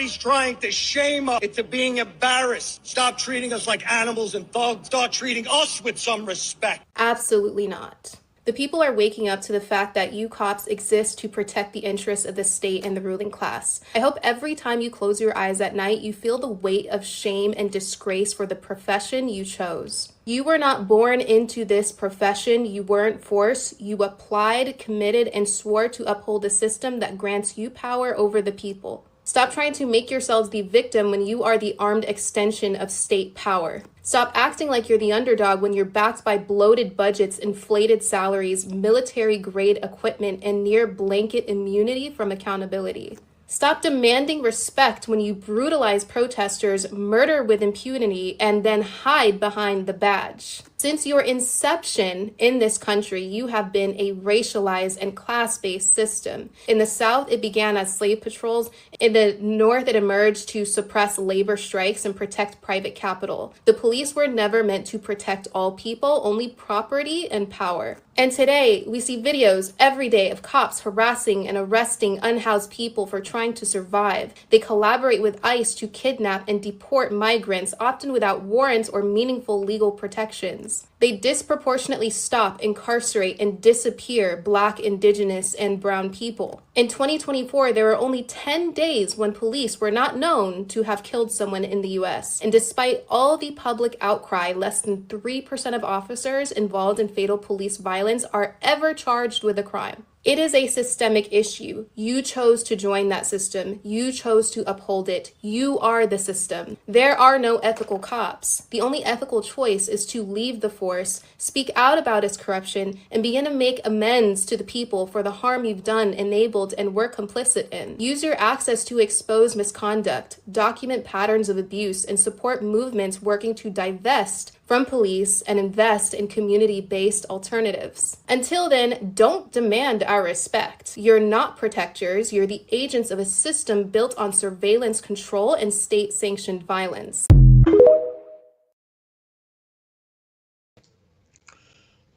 Everybody's trying to shame us into being embarrassed. Stop treating us like animals and thugs. Start treating us with some respect. Absolutely not. The people are waking up to the fact that you cops exist to protect the interests of the state and the ruling class. I hope every time you close your eyes at night, you feel the weight of shame and disgrace for the profession you chose. You were not born into this profession. You weren't forced. You applied, committed, and swore to uphold a system that grants you power over the people. Stop trying to make yourselves the victim when you are the armed extension of state power. Stop acting like you're the underdog when you're backed by bloated budgets, inflated salaries, military-grade equipment, and near blanket immunity from accountability. Stop demanding respect when you brutalize protesters, murder with impunity, and then hide behind the badge. Since your inception in this country, you have been a racialized and class-based system. In the South, it began as slave patrols. In the North, it emerged to suppress labor strikes and protect private capital. The police were never meant to protect all people, only property and power. And today, we see videos every day of cops harassing and arresting unhoused people for trying to survive. They collaborate with ICE to kidnap and deport migrants, often without warrants or meaningful legal protections. They disproportionately stop, incarcerate, and disappear Black, Indigenous, and Brown people. In 2024, there were only 10 days when police were not known to have killed someone in the US. And despite all the public outcry, less than 3% of officers involved in fatal police violence are ever charged with a crime. It is a systemic issue. You chose to join that system. You chose to uphold it. You are the system. There are no ethical cops. The only ethical choice is to leave the force, speak out about its corruption, and begin to make amends to the people for the harm you've done, enabled, and were complicit in. Use your access to expose misconduct, document patterns of abuse, and support movements working to divest from police and invest in community-based alternatives. Until then, don't demand our respect. You're not protectors, you're the agents of a system built on surveillance, control, and state-sanctioned violence.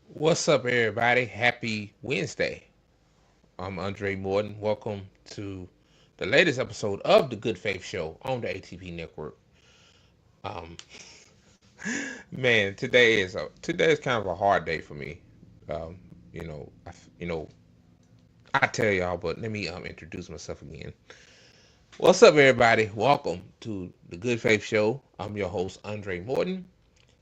What's up, everybody? Happy Wednesday. I'm Andre Morton. Welcome to the latest episode of The Good Faith Show on the ATP Network. Man, today is kind of a hard day for me. I tell y'all, but let me introduce myself again. What's up, everybody? Welcome to The Good Faith Show. I'm your host, Andre Morton,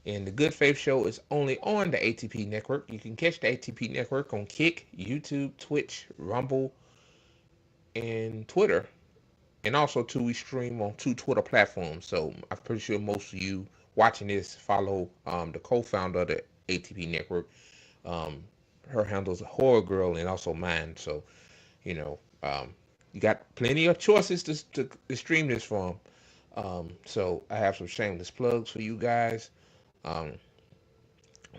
and The Good Faith Show is only on the ATP Network. You can catch the ATP Network on Kick, YouTube, Twitch, Rumble, and Twitter. And also, too, we stream on 2 Twitter platforms. So I'm pretty sure most of you watching this follow the co-founder of the ATP Network. Her handle's Horror Girl and also mine. So, you got plenty of choices to stream this from. So I have some shameless plugs for you guys.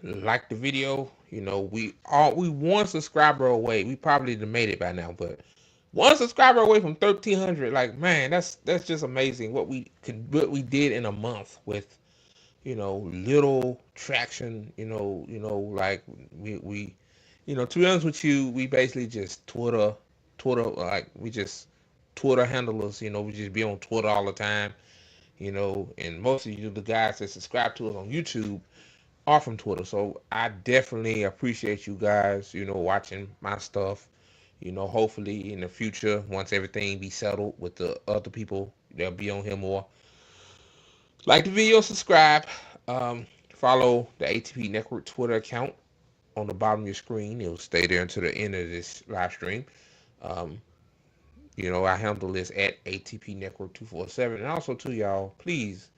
Like the video. We 1 subscriber away. We probably made it by now, but 1 subscriber away from 1,300. Like, man, that's just amazing what we did in a month with little traction. Like we to be honest with you, we basically just Twitter, like we just Twitter handlers. We just be on Twitter all the time. And most of you, the guys that subscribe to us on YouTube, are from Twitter. So I definitely appreciate you guys, watching my stuff. Hopefully in the future, once everything be settled with the other people, they'll be on here more. Like the video, subscribe, follow the ATP Network Twitter account on the bottom of your screen. It'll stay there until the end of this live stream. I handle this at ATP Network 247. And also, too, y'all, please,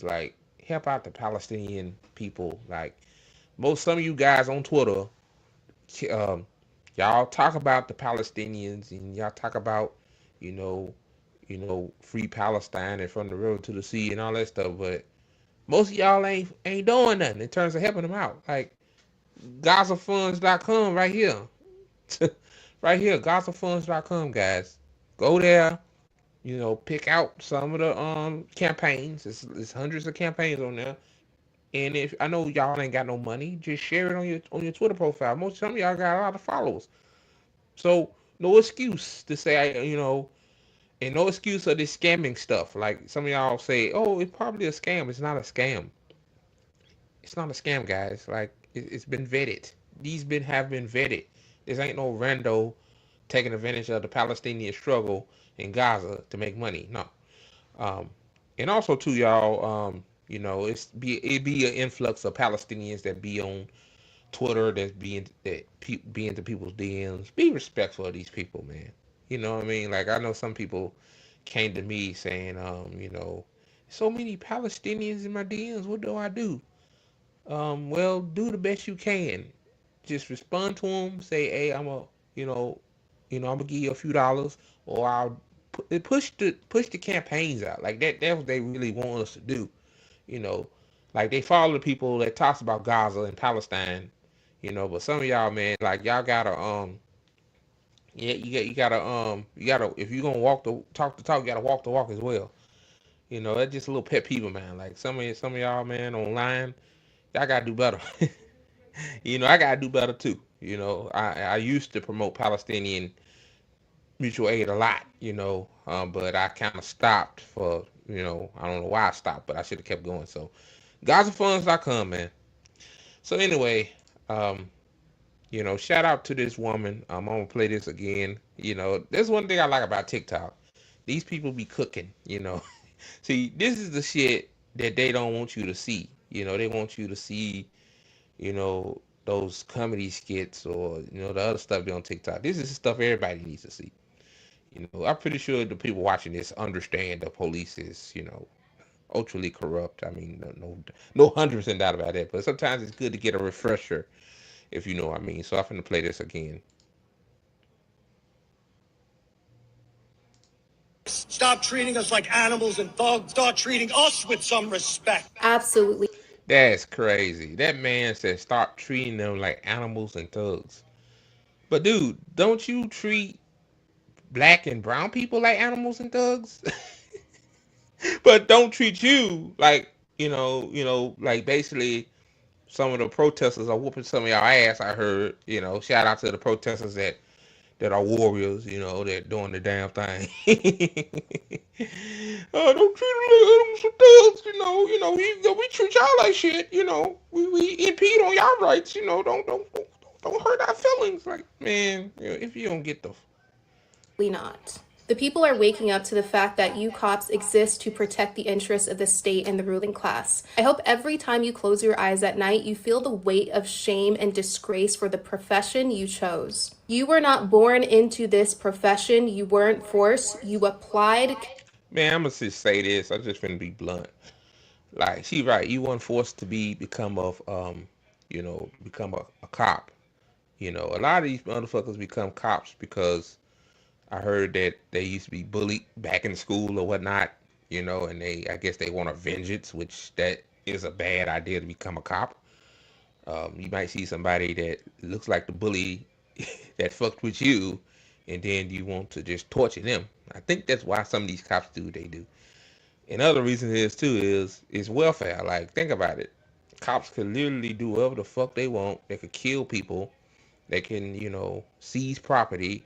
like, help out the Palestinian people. Like, some of you guys on Twitter, y'all talk about the Palestinians and y'all talk about, free Palestine and from the river to the sea and all that stuff. But most of y'all ain't doing nothing in terms of helping them out. Like, GazaFunds.com right here. Right here, GazaFunds.com, guys. Go there, pick out some of the campaigns. It's hundreds of campaigns on there. And if I know y'all ain't got no money, just share it on your Twitter profile. Some of y'all got a lot of followers. So no excuse to say And no excuse of this scamming stuff. Like some of y'all say, oh, it's probably a scam. It's not a scam. It's not a scam, guys. Like it's been vetted. These have been vetted. This ain't no rando taking advantage of the Palestinian struggle in Gaza to make money. No. Um, and also too, y'all, it be an influx of Palestinians that be on Twitter, be into people's DMs. Be respectful of these people, man. You know what I mean? Like I know some people came to me saying, so many Palestinians in my DMs. What do I do? Well, do the best you can. Just respond to them. Say, hey, you know, I'm gonna give you a few dollars, or I'll push the campaigns out. Like that. That's what they really want us to do. You know, like they follow the people that talks about Gaza and Palestine. But some of y'all, man, like y'all gotta yeah, you gotta if you're gonna walk the talk, you gotta walk the walk as well. That's just a little pet peeve, man. Like some of y'all, man, online, y'all gotta do better. I gotta do better too. I used to promote Palestinian mutual aid a lot. But I kind of stopped for I don't know why I stopped, but I should have kept going. So GazaFunds.com, man. So anyway, shout out to this woman. I'm gonna play this again. There's one thing I like about TikTok. These people be cooking. See, this is the shit that they don't want you to see. They want you to see, those comedy skits or, the other stuff on TikTok. This is stuff everybody needs to see. I'm pretty sure the people watching this understand the police is, ultra corrupt. I mean, no 100% doubt about that. But sometimes it's good to get a refresher, if you know what I mean. So I'm going to play this again. Stop treating us like animals and thugs. Start treating us with some respect. Absolutely. That's crazy. That man said stop treating them like animals and thugs. But dude, don't you treat black and brown people like animals and thugs? But don't treat you like, like basically some of the protesters are whooping some of y'all ass, I heard. Shout out to the protesters that are warriors, that doing the damn thing. Don't treat them like animals and thugs, we treat y'all like shit, we impede on y'all rights, don't hurt our feelings. Like, man, if you don't get the not. The people are waking up to the fact that you cops exist to protect the interests of the state and the ruling class. I hope every time you close your eyes at night, you feel the weight of shame and disgrace for the profession you chose. You were not born into this profession. You weren't forced. You applied. Man, I'm gonna just say this. I just finna be blunt. Like, she right. You weren't forced to become a cop. A lot of these motherfuckers become cops because I heard that they used to be bullied back in school or whatnot, and I guess they want a vengeance, which that is a bad idea to become a cop. You might see somebody that looks like the bully that fucked with you, and then you want to just torture them. I think that's why some of these cops do what they do. Another reason is welfare. Like, think about it. Cops can literally do whatever the fuck they want. They could kill people. They can, seize property.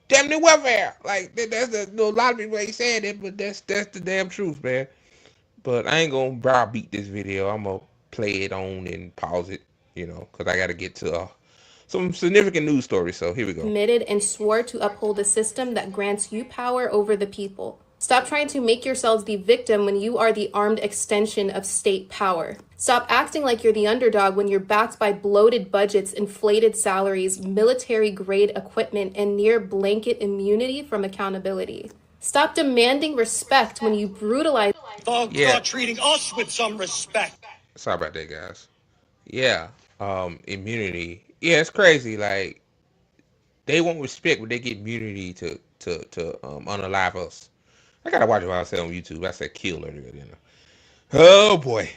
Damn near welfare. Like a lot of people ain't saying it, but that's the damn truth, man. But I ain't gonna browbeat this video. I'm gonna play it on and pause it, because I gotta get to some significant news stories. So here we go. Admitted and swore to uphold a system that grants you power over the people. Stop trying to make yourselves the victim when you are the armed extension of state power. Stop acting like you're the underdog when you're backed by bloated budgets, inflated salaries, military-grade equipment, and near blanket immunity from accountability. Stop demanding respect when you brutalize. Thugs start treating us with some respect. Sorry about that, guys. Yeah, immunity. Yeah, it's crazy. Like, they want respect, but they get immunity to unalive us. I gotta watch what I said on YouTube. I said kill earlier. Oh boy.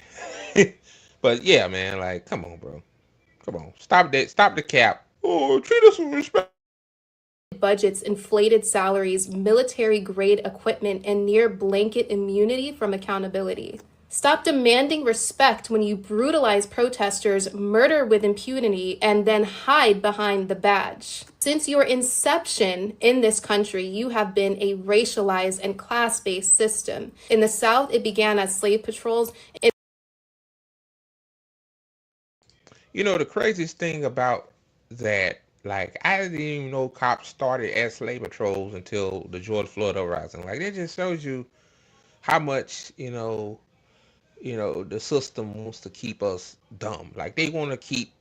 But yeah, man, like, come on, bro. Come on. Stop that. Stop the cap. Oh, treat us with respect. Budgets, inflated salaries, military grade equipment, and near blanket immunity from accountability. Stop demanding respect when you brutalize protesters, murder with impunity, and then hide behind the badge. Since your inception in this country, you have been a racialized and class-based system. In the South, it began as slave patrols. You know, the craziest thing about that, like, I didn't even know cops started as slave patrols until the George Floyd uprising. Like, that just shows you how much, the system wants to keep us dumb. Like, they want to keep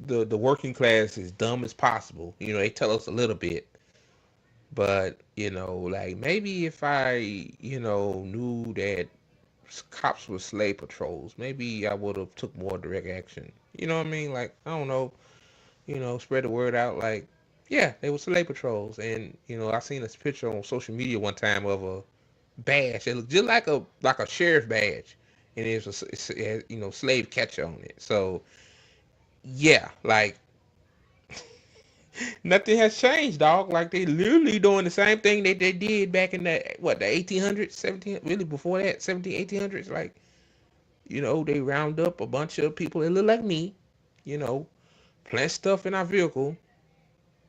the working class as dumb as possible. You know, they tell us a little bit, but like, maybe if I knew that cops were slave patrols, maybe I would have took more direct action. You know what I mean? Like, I don't know, spread the word out. Like, yeah, they were slave patrols. And I seen this picture on social media one time of a badge. It looked just like a sheriff badge, and it had, slave catcher on it. So yeah, like, nothing has changed, dog. Like, they literally doing the same thing that they did back in the 1800s, 17, really before that, 17, 1800s. Like, they round up a bunch of people that look like me, you know, plant stuff in our vehicle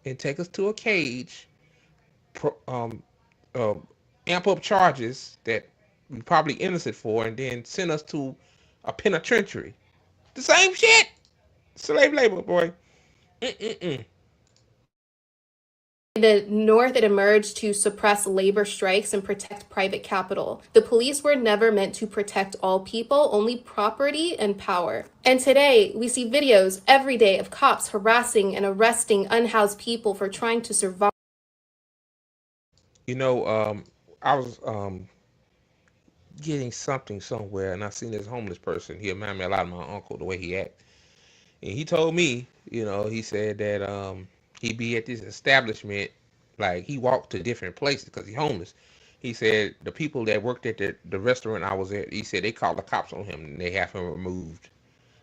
and take us to a cage, pro, uh, amp up charges that we probably innocent for, and then send us to a penitentiary. The same shit. Slave labor, boy. Mm-mm-mm. In the North, it emerged to suppress labor strikes and protect private capital. The police were never meant to protect all people, only property and power. And today, we see videos every day of cops harassing and arresting unhoused people for trying to survive. I was getting something somewhere, and I seen this homeless person. He reminded me a lot of my uncle, the way he act. And he told me, he said that he be at this establishment, like, he walked to different places because he's homeless. He said the people that worked at the restaurant I was at, he said they called the cops on him and they have him removed.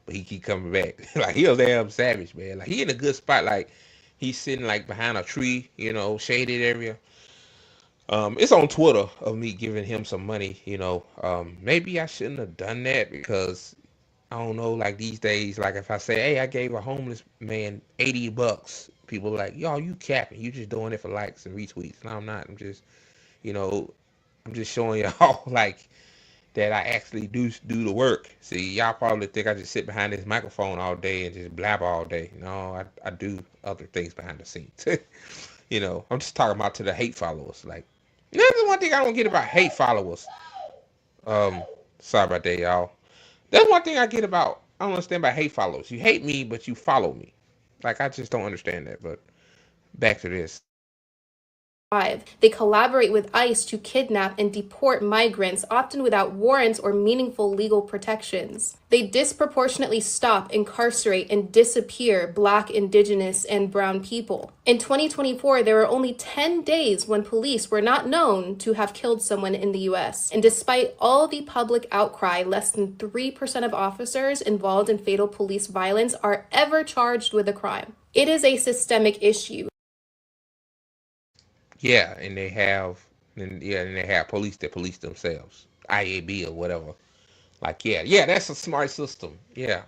But he keep coming back. Like, he was damn savage, man. Like, he in a good spot. Like, he's sitting, like, behind a tree, shaded area. It's on Twitter of me giving him some money, maybe I shouldn't have done that because I don't know, like, these days, like, if I say, hey, I gave a homeless man $80, people are like, yo, you capping, you just doing it for likes and retweets. No, I'm not. You know, I'm just showing y'all, like, that I actually do the work. See, y'all probably think I just sit behind this microphone all day and just blabber all day. No, I do other things behind the scenes. I'm just talking about to the hate followers. Like, that's one thing I don't get about hate followers. Sorry about that, y'all. That's one thing I get about, I don't understand about hate followers. You hate me, but you follow me. Like, I just don't understand that. But back to this. They collaborate with ICE to kidnap and deport migrants, often without warrants or meaningful legal protections. They disproportionately stop, incarcerate, and disappear Black, Indigenous, and Brown people. In 2024, there were only 10 days when police were not known to have killed someone in the U.S. And despite all the public outcry, less than 3% of officers involved in fatal police violence are ever charged with a crime. It is a systemic issue. Yeah, and they have police that police themselves, IAB or whatever. Like, yeah, that's a smart system. Yeah,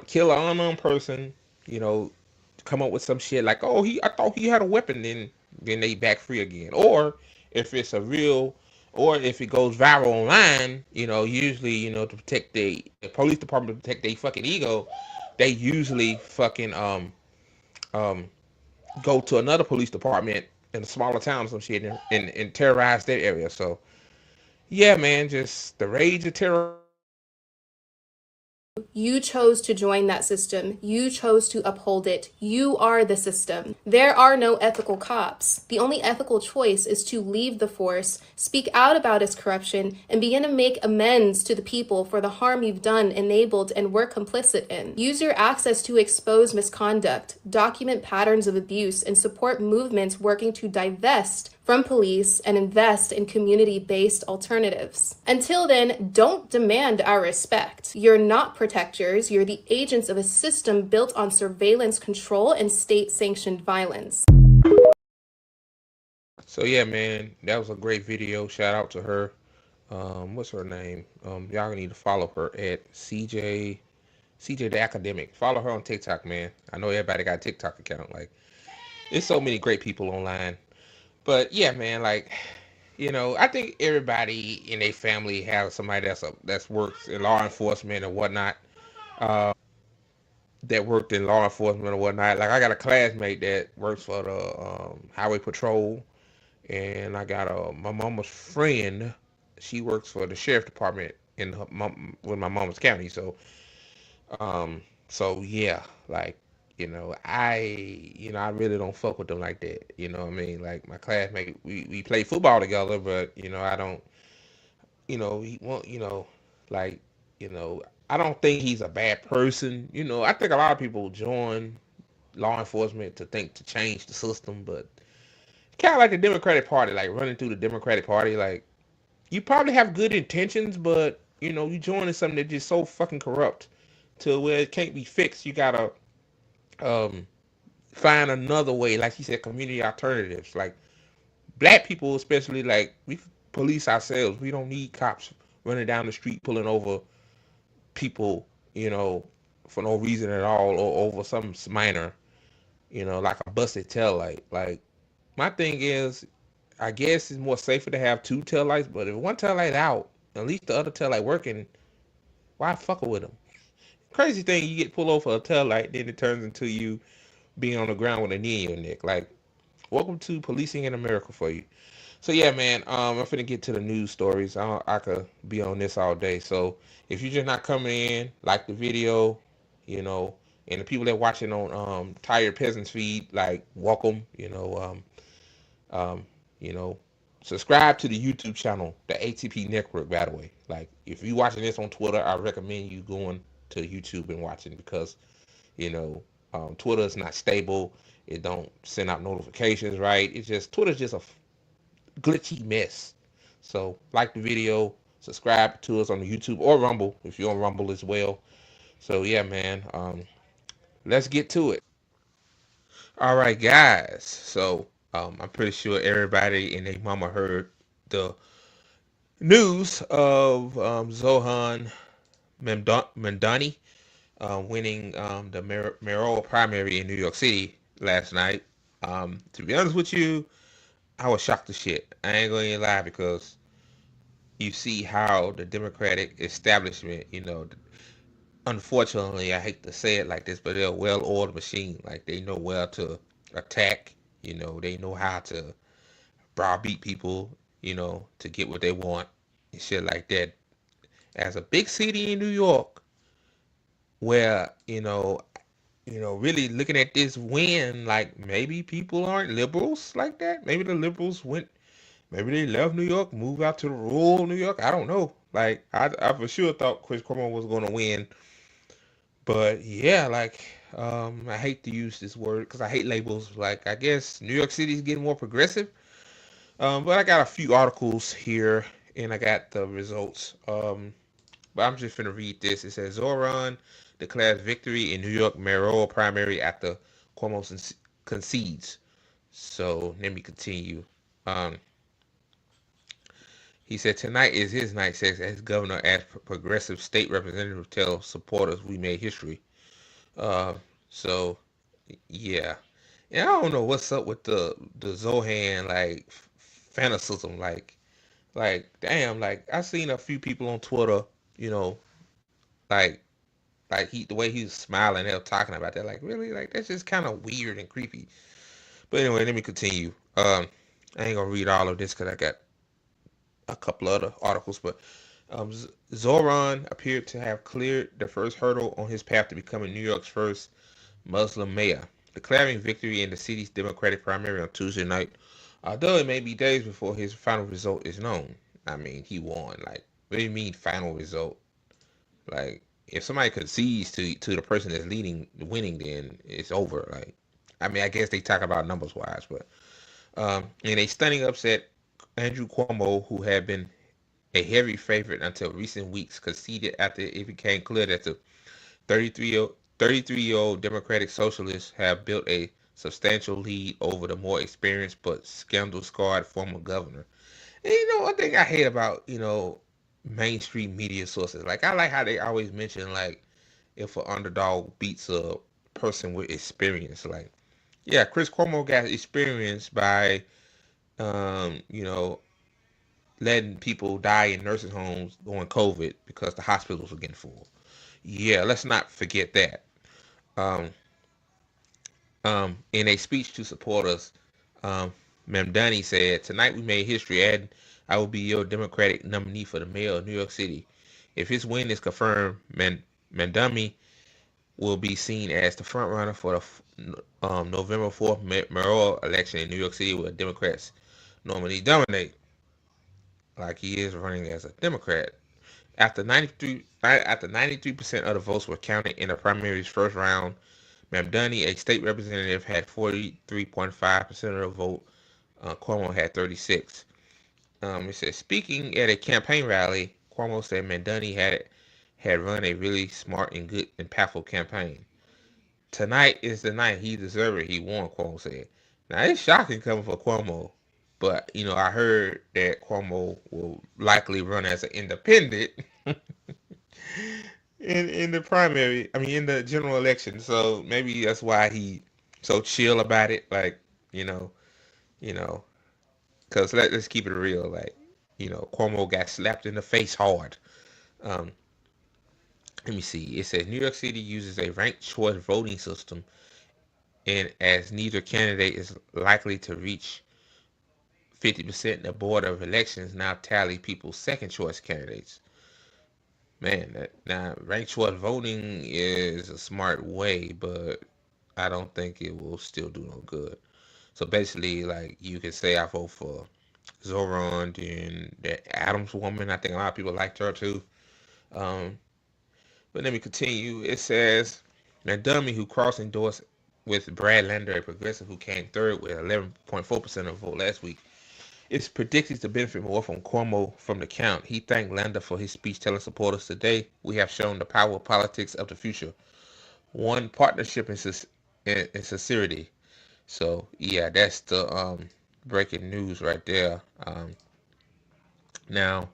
kill an unknown person. Come up with some shit like, oh, I thought he had a weapon, then they back free again. Or if it's or if it goes viral online, usually, to protect the police department, to protect their fucking ego, they usually fucking go to another police department in a smaller town or some shit and terrorize that area. So yeah, man, just the rage of terror. You chose to join that system. You chose to uphold it. You are the system. There are no ethical cops. The only ethical choice is to leave the force, speak out about its corruption, and begin to make amends to the people for the harm you've done, enabled, and were complicit in. Use your access to expose misconduct, document patterns of abuse, and support movements working to divest from police and invest in community-based alternatives. Until then, don't demand our respect. You're not protectors, you're the agents of a system built on surveillance, control, and state-sanctioned violence. So yeah, man, that was a great video. Shout out to her. What's her name? Y'all need to follow her at CJ the Academic. Follow her on TikTok, man. I know everybody got a TikTok account. Like, there's so many great people online. But yeah, man, like, I think everybody in a family has somebody that's works in law enforcement and whatnot. That worked in law enforcement or whatnot. Like, I got a classmate that works for the highway patrol, and I got my mama's friend. She works for the sheriff department in with my mama's county. Um, so yeah, like, I really don't fuck with them like that. You know what I mean? Like, my classmate, we play football together, but I don't, he won't, like, you know, I don't think he's a bad person. I think a lot of people join law enforcement to change the system, but kind of like the Democratic Party, like running through the Democratic Party, like, you probably have good intentions, but you joining something that's just so fucking corrupt to where it can't be fixed. You gotta um find another way, like you said, community alternatives. Like, black people especially, like, we police ourselves. We don't need cops running down the street pulling over people, for no reason at all, or over something minor, like a busted tail light. Like, my thing is, I guess it's more safer to have two tail lights, but if one tail light out, at least the other tail light working, why fuck with them? Crazy thing, you get pulled over for a tail light, then it turns into you being on the ground with a knee in your neck. Like, welcome to policing in America for you. So yeah, man, I'm finna get to the news stories. I could be on this all day. So if you're just not coming in, like the video, you know, and the people that watching on Tired Peasants feed, like, welcome, um, you know, subscribe to the YouTube channel, the ATP Network. By the way, like, if you watching this on Twitter, I recommend you going to YouTube and watching, because you know, Twitter is not stable. It don't send out notifications right. It's just, Twitter's just a glitchy mess. So like the video, subscribe to us on the YouTube or Rumble if you're on Rumble as well. So yeah, man, let's get to it. All right, guys. So I'm pretty sure everybody and their mama heard the news of Zohran Mamdani winning the mayoral primary in New York City last night. To be honest with you, I was shocked to shit. I ain't gonna lie, because you see how the Democratic establishment, unfortunately, I hate to say it like this, but they're a well-oiled machine. Like, they know where to attack. They know how to browbeat people, to get what they want and shit like that. As a big city in New York, where really looking at this win, like, maybe people aren't liberals like that. Maybe the liberals went, maybe they left New York, moved out to the rural New York. I don't know. Like, I for sure thought Chris Cuomo was going to win, but yeah, like, I hate to use this word because I hate labels. Like, I guess New York City is getting more progressive. But I got a few articles here, and I got the results. But I'm just gonna read this. It says Zohran declares victory in New York mayoral primary after Cuomo concedes. So let me continue. Um, he said tonight is his night, says as governor, as progressive state representative tells supporters we made history. Uh, so yeah, and I don't know what's up with the Zohan, like, fanaticism. Like, damn, like, I seen a few people on Twitter, you know, like the way he was smiling, they were talking about that. Like, really, like, that's just kind of weird and creepy. But anyway, let me continue. I ain't gonna read all of this because I got a couple other articles, but Zohran appeared to have cleared the first hurdle on his path to becoming New York's first Muslim mayor, declaring victory in the city's Democratic primary on Tuesday night, although it may be days before his final result is known. I mean, he won. Like, what do you mean final result? Like, if somebody concedes to the person that's leading, winning, then it's over. Like, I mean, I guess they talk about numbers wise, but in a stunning upset, Andrew Cuomo, who had been a heavy favorite until recent weeks, conceded after it became clear that the 33-year-old Democratic Socialists have built a substantial lead over the more experienced but scandal-scarred former governor. And one thing I hate about, mainstream media sources, like I like how they always mention like if an underdog beats a person with experience. Like, yeah, Chris Cuomo got experience by, um, you know, letting people die in nursing homes during COVID because the hospitals were getting full. Yeah, let's not forget that. Um, in a speech to supporters, um, Mamdani said, "Tonight we made history, adding, I will be your Democratic nominee for the mayor of New York City. If his win is confirmed, Mamdani will be seen as the front runner for the November 4th mayoral election in New York City, where Democrats normally dominate, like he is running as a Democrat. After 93% of the votes were counted in the primary's first round, Mamdani, a state representative, had 43.5% of the vote. Cuomo had 36. It says, speaking at a campaign rally, Cuomo said Mamdani had run a really smart and good, impactful campaign. Tonight is the night he deserved it. He won, Cuomo said. Now, it's shocking coming for Cuomo, but, I heard that Cuomo will likely run as an independent in the primary. I mean, in the general election. So maybe that's why he so chill about it. Like, you know, you know, because let's keep it real. Like, Cuomo got slapped in the face hard. Um, Let me see. It says New York City uses a ranked choice voting system, and as neither candidate is likely to reach 50%, the Board of Elections now tally people's second choice candidates. Man, now ranked choice voting is a smart way, but I don't think it will still do no good. So basically, like you could say I vote for Zohran, then that Adams woman. I think a lot of people liked her too. Um, but let me continue. It says now Dummy, who cross endorsed with Brad Lander, a progressive who came third with 11.4% of the vote last week, is predicted to benefit more from Cuomo from the count. He thanked Lander for his speech telling supporters, today we have shown the power of politics of the future. One partnership and sincerity. So yeah, that's the breaking news right there. Now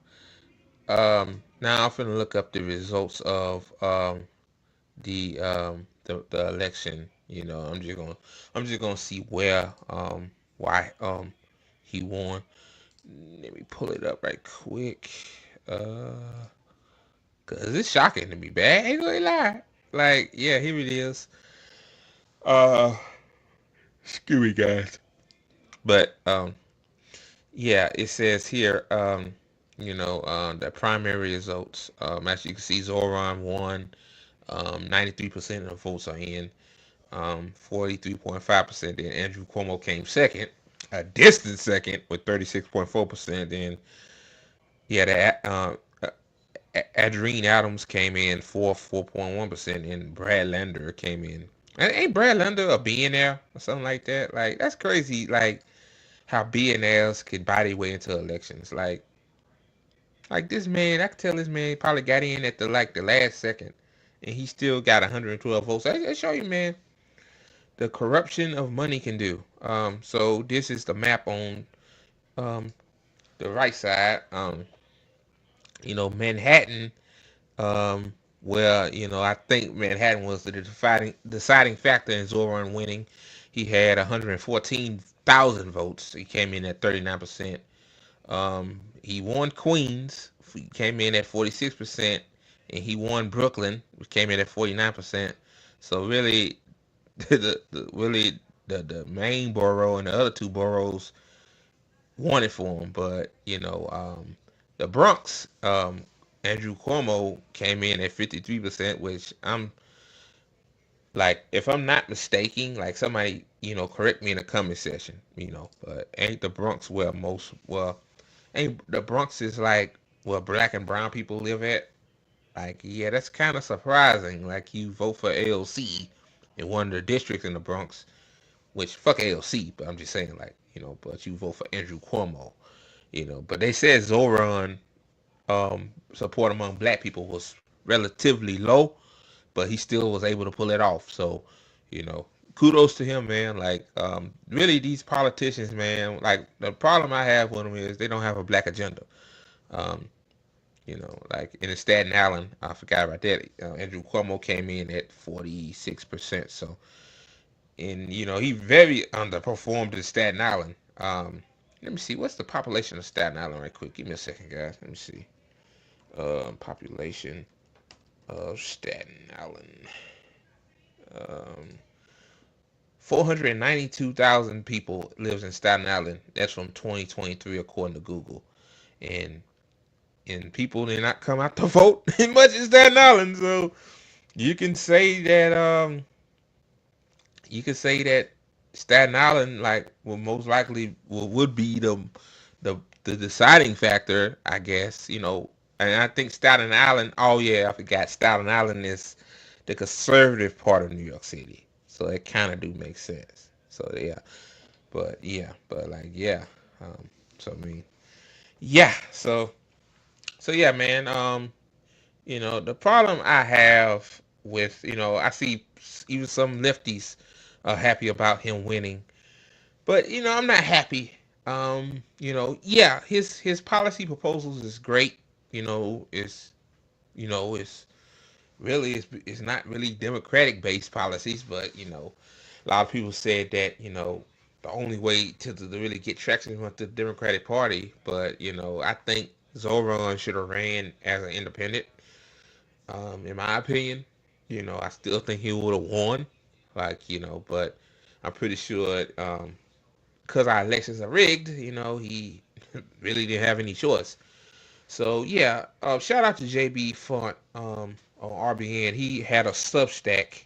now I'm gonna look up the results of the election. I'm just gonna see why he won. Let me pull it up right quick. Cause it's shocking to me, bad. Ain't gonna lie. Like, yeah, here it is. Uh, Excuse me, guys. But yeah, it says here, the primary results. As you can see, Zoran won. 93% of the votes are in. 43.5%. Then Andrew Cuomo came second, a distant second with 36.4%. Then yeah, Adrene Adams came in fourth, 4.1%, and Brad Lander came in. Ain't Brad Lander a billionaire or something like that? Like, that's crazy. Like, how billionaires could buy their way into elections. Like this man, I could tell this man probably got in at the last second, and he still got 112 votes. I show you, man, the corruption of money can do. So this is the map on um the right side. Manhattan. Um, I think Manhattan was the deciding factor in Zoran winning. He had 114,000 votes. He came in at 39%. He won Queens. He came in at 46%, and he won Brooklyn, which came in at 49%. So really, the main borough and the other two boroughs wanted for him. But the Bronx, Andrew Cuomo came in at 53%, which I'm like, if I'm not mistaken, like somebody correct me in the comment section, but ain't the Bronx where ain't the Bronx is like where black and brown people live at? Like, yeah, that's kind of surprising. Like, you vote for AOC in one of the districts in the Bronx, which fuck AOC, but I'm just saying, like, but you vote for Andrew Cuomo, But they said Zoran support among black people was relatively low, but he still was able to pull it off. So, kudos to him, man. Like, really, these politicians, man. Like, the problem I have with them is they don't have a black agenda. Um, like in Staten Island, I forgot about that. Andrew Cuomo came in at 46%. So, and he very underperformed in Staten Island. Let me see, what's the population of Staten Island, right quick? Give me a second, guys. Let me see. Population of Staten Island. Um, 492,000 people lives in Staten Island. That's from 2023 according to Google. And people did not come out to vote much in Staten Island. So you can say that Staten Island like will most likely would be the deciding factor, I guess. And I think Staten Island. Oh yeah, I forgot. Staten Island is the conservative part of New York City, so it kind of do make sense. So but like so I mean, yeah. So yeah, man. The problem I have with I see even some lefties are happy about him winning, but I'm not happy. Yeah, his policy proposals is great. It's really it's not really democratic based policies, but a lot of people said that the only way to really get traction was the Democratic Party. But I think Zohran should have ran as an independent. In my opinion, I still think he would have won. Like but I'm pretty sure because our elections are rigged, he really didn't have any choice. So yeah, shout out to JB Font on RBN. He had a Substack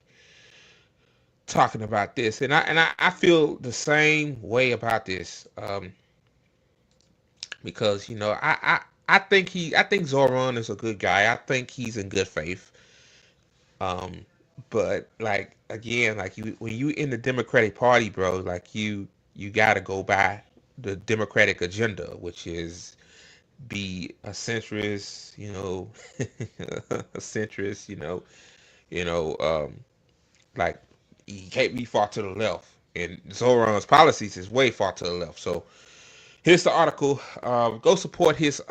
talking about this, and I feel the same way about this because I think Zoran is a good guy. I think he's in good faith. But like again, like when you in the Democratic Party, bro, like you gotta go by the Democratic agenda, which is be a centrist, a centrist, you know, like he can't be far to the left. And Zoran's policies is way far to the left. So here's the article. Go support his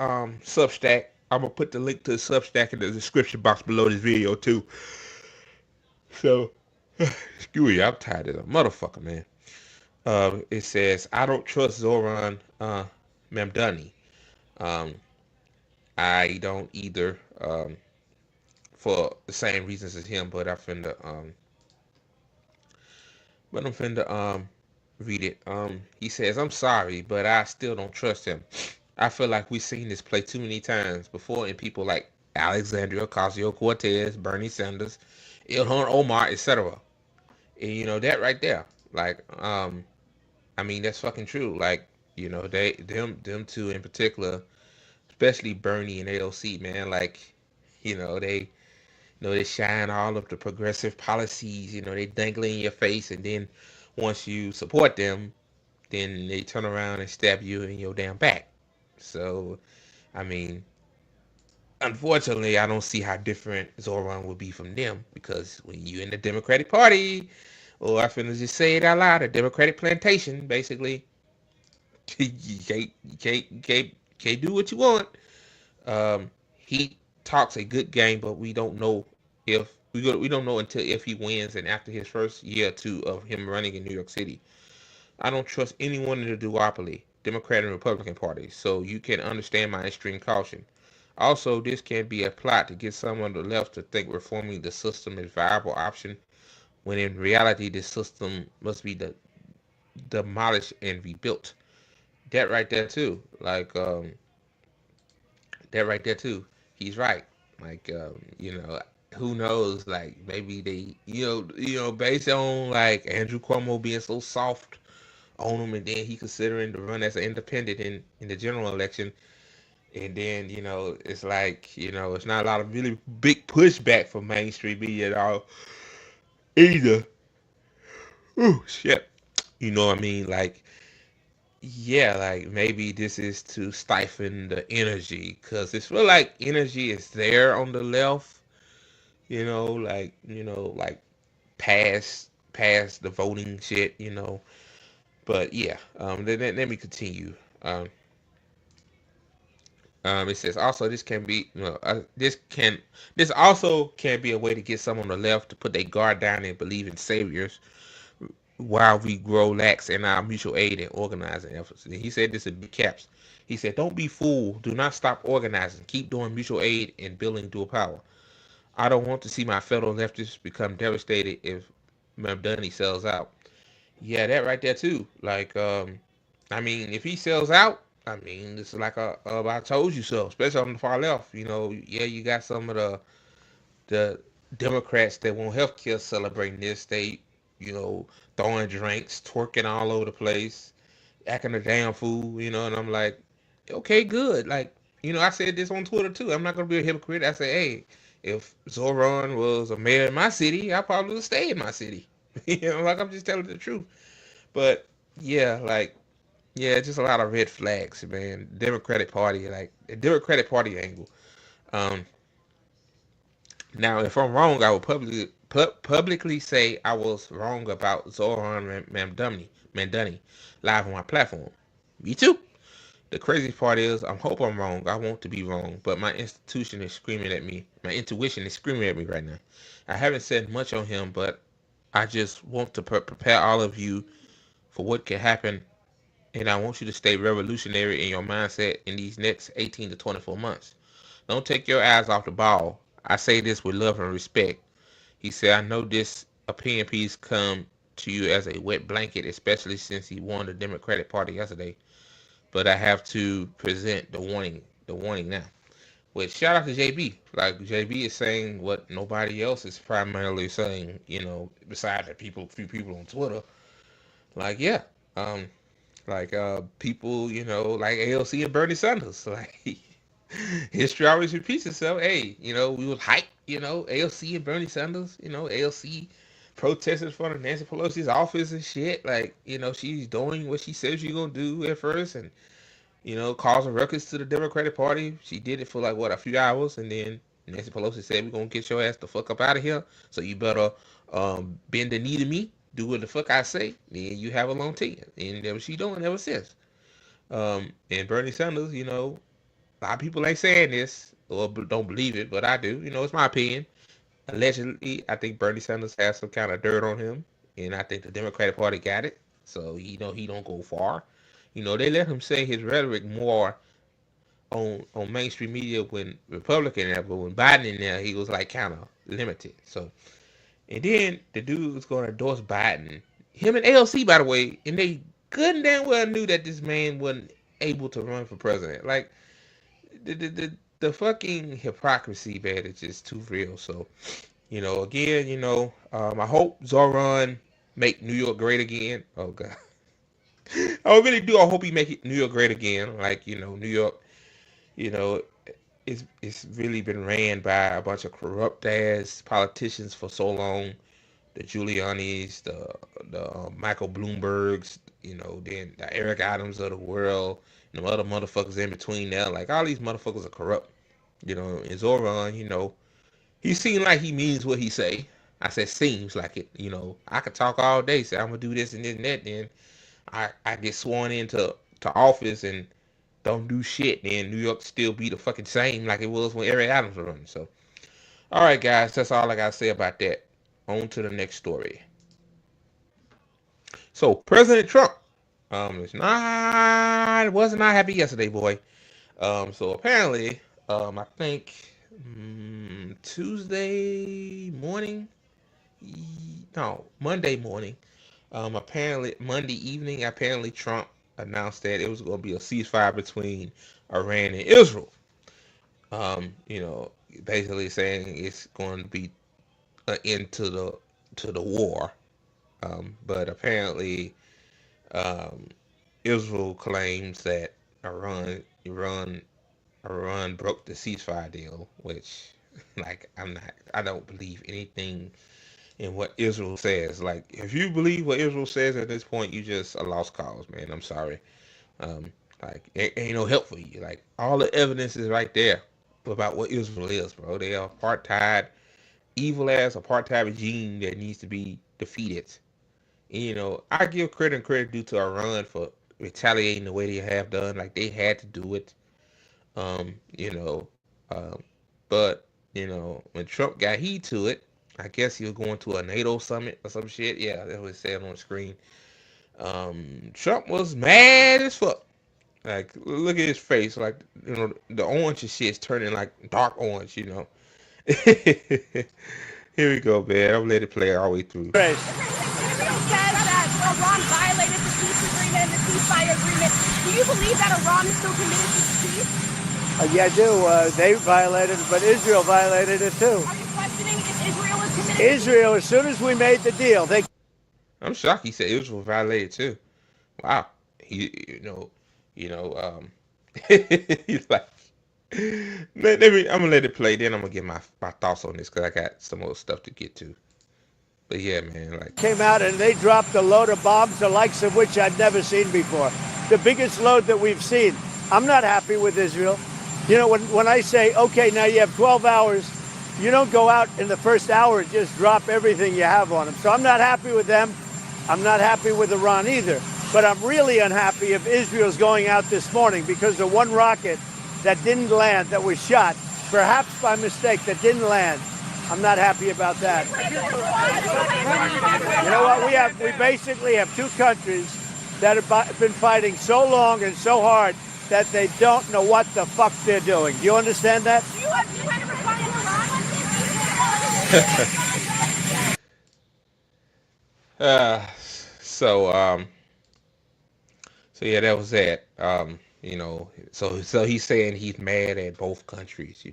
Substack. I'm gonna put the link to the Substack in the description box below this video too. So, excuse me, I'm tired of a motherfucker, man. It says I don't trust Zohran Mamdani. Um, I don't either. For the same reasons as him, but I'm finna read it. He says, I'm sorry, but I still don't trust him. I feel like we've seen this play too many times before in people like Alexandria Ocasio-Cortez, Bernie Sanders, Ilhan Omar, etc. And that right there, like, I mean that's fucking true. Like, them two in particular, especially Bernie and AOC, man. Like, they they shine all of the progressive policies. They dangle in your face, and then once you support them, then they turn around and stab you in your damn back. So, I mean, unfortunately, I don't see how different Zoran would be from them because when you in the Democratic Party, or I finna just say it out loud, a Democratic plantation, basically, you can't do what you want. He talks a good game, but we don't know if we don't know until if he wins and after his first year or two of him running in New York City. I don't trust anyone in the duopoly, Democrat and Republican parties, so you can understand my extreme caution. Also, this can be a plot to get some on the left to think reforming the system is a viable option, when in reality, this system must be demolished and rebuilt. That right there too, like that right there too. He's right. Like who knows? Like maybe they, based on like Andrew Cuomo being so soft on him, and then he considering to run as an independent in the general election, and then it's like it's not a lot of really big pushback from mainstream media at all either. Ooh, shit. You know what I mean? Like, yeah, like maybe this is to stifle the energy because it's feel like energy is there on the left. Like past pass the voting shit, you know. But yeah, let me continue. It says also this can be, this also can be a way to get some on the left to put their guard down and believe in saviors while we grow lax in our mutual aid and organizing efforts. And he said this in big caps. He said, "Don't be fooled. Do not stop organizing. Keep doing mutual aid and building dual power. I don't want to see my fellow leftists become devastated if Mamdani sells out." Yeah, that right there too. Like, I mean, if he sells out, I mean, it's like I told you so. Especially on the far left, you know. Yeah, you got some of the Democrats that want healthcare celebrating this. They, you know, throwing drinks, twerking all over the place, acting a damn fool, you know. And I'm like, okay, good. Like, you know, I said this on Twitter too. I'm not gonna be a hypocrite. I say, hey, if Zohran was a mayor in my city, I probably would stay in my city. You know, like I'm just telling the truth. But yeah, like yeah, just a lot of red flags, man. Democratic Party, like the Democratic Party angle. Um, Now, if I'm wrong, I will publicly say I was wrong about Zohran Mamdani live on my platform. Me too. The crazy part is, I hope I'm wrong. I want to be wrong, but my institution is screaming at me. My intuition is screaming at me right now. I haven't said much on him, but I just want to prepare all of you for what can happen, and I want you to stay revolutionary in your mindset in these next 18 to 24 months. Don't take your eyes off the ball. I say this with love and respect. He said, I know this opinion piece come to you as a wet blanket, especially since he won the Democratic Party yesterday. But I have to present the warning now. Which shout out to JB. Like JB is saying what nobody else is primarily saying, you know, besides the few people on Twitter. Like yeah, um, people, you know, like AOC and Bernie Sanders. Like history always repeats itself. Hey, you know, we was hyped, you know, AOC and Bernie Sanders, you know, AOC protested in front of Nancy Pelosi's office and shit. Like, you know, she's doing what she said she's gonna do at first and, you know, causing ruckus to the Democratic Party. She did it for like what, a few hours, and then Nancy Pelosi said, we're gonna get your ass the fuck up out of here. So you better bend the knee to me, do what the fuck I say, then you have a long tenure. And that's what she doing ever since. And Bernie Sanders, you know, a lot of people ain't saying this or don't believe it, but I do. You know, it's my opinion. Allegedly, I think Bernie Sanders has some kind of dirt on him, and I think the Democratic Party got it. So you know he don't go far. You know, they let him say his rhetoric more on mainstream media when Republican there, but when Biden in there, he was like kind of limited. So and then the dude was going to endorse Biden. Him and AOC, by the way, and they good and damn well knew that this man wasn't able to run for president. Like the fucking hypocrisy, man, is just too real. So, you know, again, you know, I hope Zohran make New York great again. Oh God, I really do. I hope he make New York great again. Like, you know, New York, you know, it's really been ran by a bunch of corrupt ass politicians for so long. The Giuliani's, the Michael Bloomberg's, you know, then the Eric Adams of the world, and the other motherfuckers in between there. Like all these motherfuckers are corrupt. You know, and Zoran, you know, he seems like he means what he say. I said seems like it. You know, I could talk all day, say I'm gonna do this and this and that. Then I get sworn into office and don't do shit. Then New York still be the fucking same like it was when Eric Adams was running. So, all right, guys, that's all I gotta say about that. On to the next story. So President Trump, was not happy yesterday, boy. So apparently, I think Tuesday morning, no, Monday morning. Apparently Monday evening, apparently Trump announced that it was going to be a ceasefire between Iran and Israel. You know, basically saying it's going to be an end to the war. But apparently, um, Israel claims that Iran, Iran, Iran broke the ceasefire deal, which, like, I don't believe anything in what Israel says. Like, if you believe what Israel says at this point, you just a lost cause, man. I'm sorry. Um, like, it ain't no help for you. Like, all the evidence is right there about what Israel is, bro. They are apartheid, evil ass apartheid regime that needs to be defeated. I give credit and credit due to Iran for retaliating the way they have done. Like they had to do it. Um, you know, um, but when Trump got heat to it, I guess he was going to a NATO summit or some shit. Yeah, that's what it said on the screen. Trump was mad as fuck. Like, look at his face. Like, the orange and shit's turning like dark orange. Here we go, man. I'm gonna let it play all the way through. Israel says that Iran violated the peace agreement and the ceasefire agreement. Do you believe that Iran is still committed to peace? Yeah, I do. They violated it, but Israel violated it too. Are you questioning if Israel is committed? Israel, as soon as we made the deal, they. I'm shocked he said Israel violated too. Wow. He's like, I'm gonna let it play. Then I'm gonna get my thoughts on this because I got some more stuff to get to. But yeah, man, like came out and they dropped a load of bombs, the likes of which I'd never seen before. The biggest load that we've seen. I'm not happy with Israel. When I say, okay, now you have 12 hours, you don't go out in the first hour and just drop everything you have on them. So I'm not happy with them. I'm not happy with Iran either. But I'm really unhappy if Israel's going out this morning because the one rocket that didn't land, that was shot, perhaps by mistake, that didn't land. I'm not happy about that. You know what? We basically have two countries that have been fighting so long and so hard that they don't know what the fuck they're doing. Do you understand that? Do you have to respond to Iran? So yeah, that was that. So he's saying he's mad at both countries.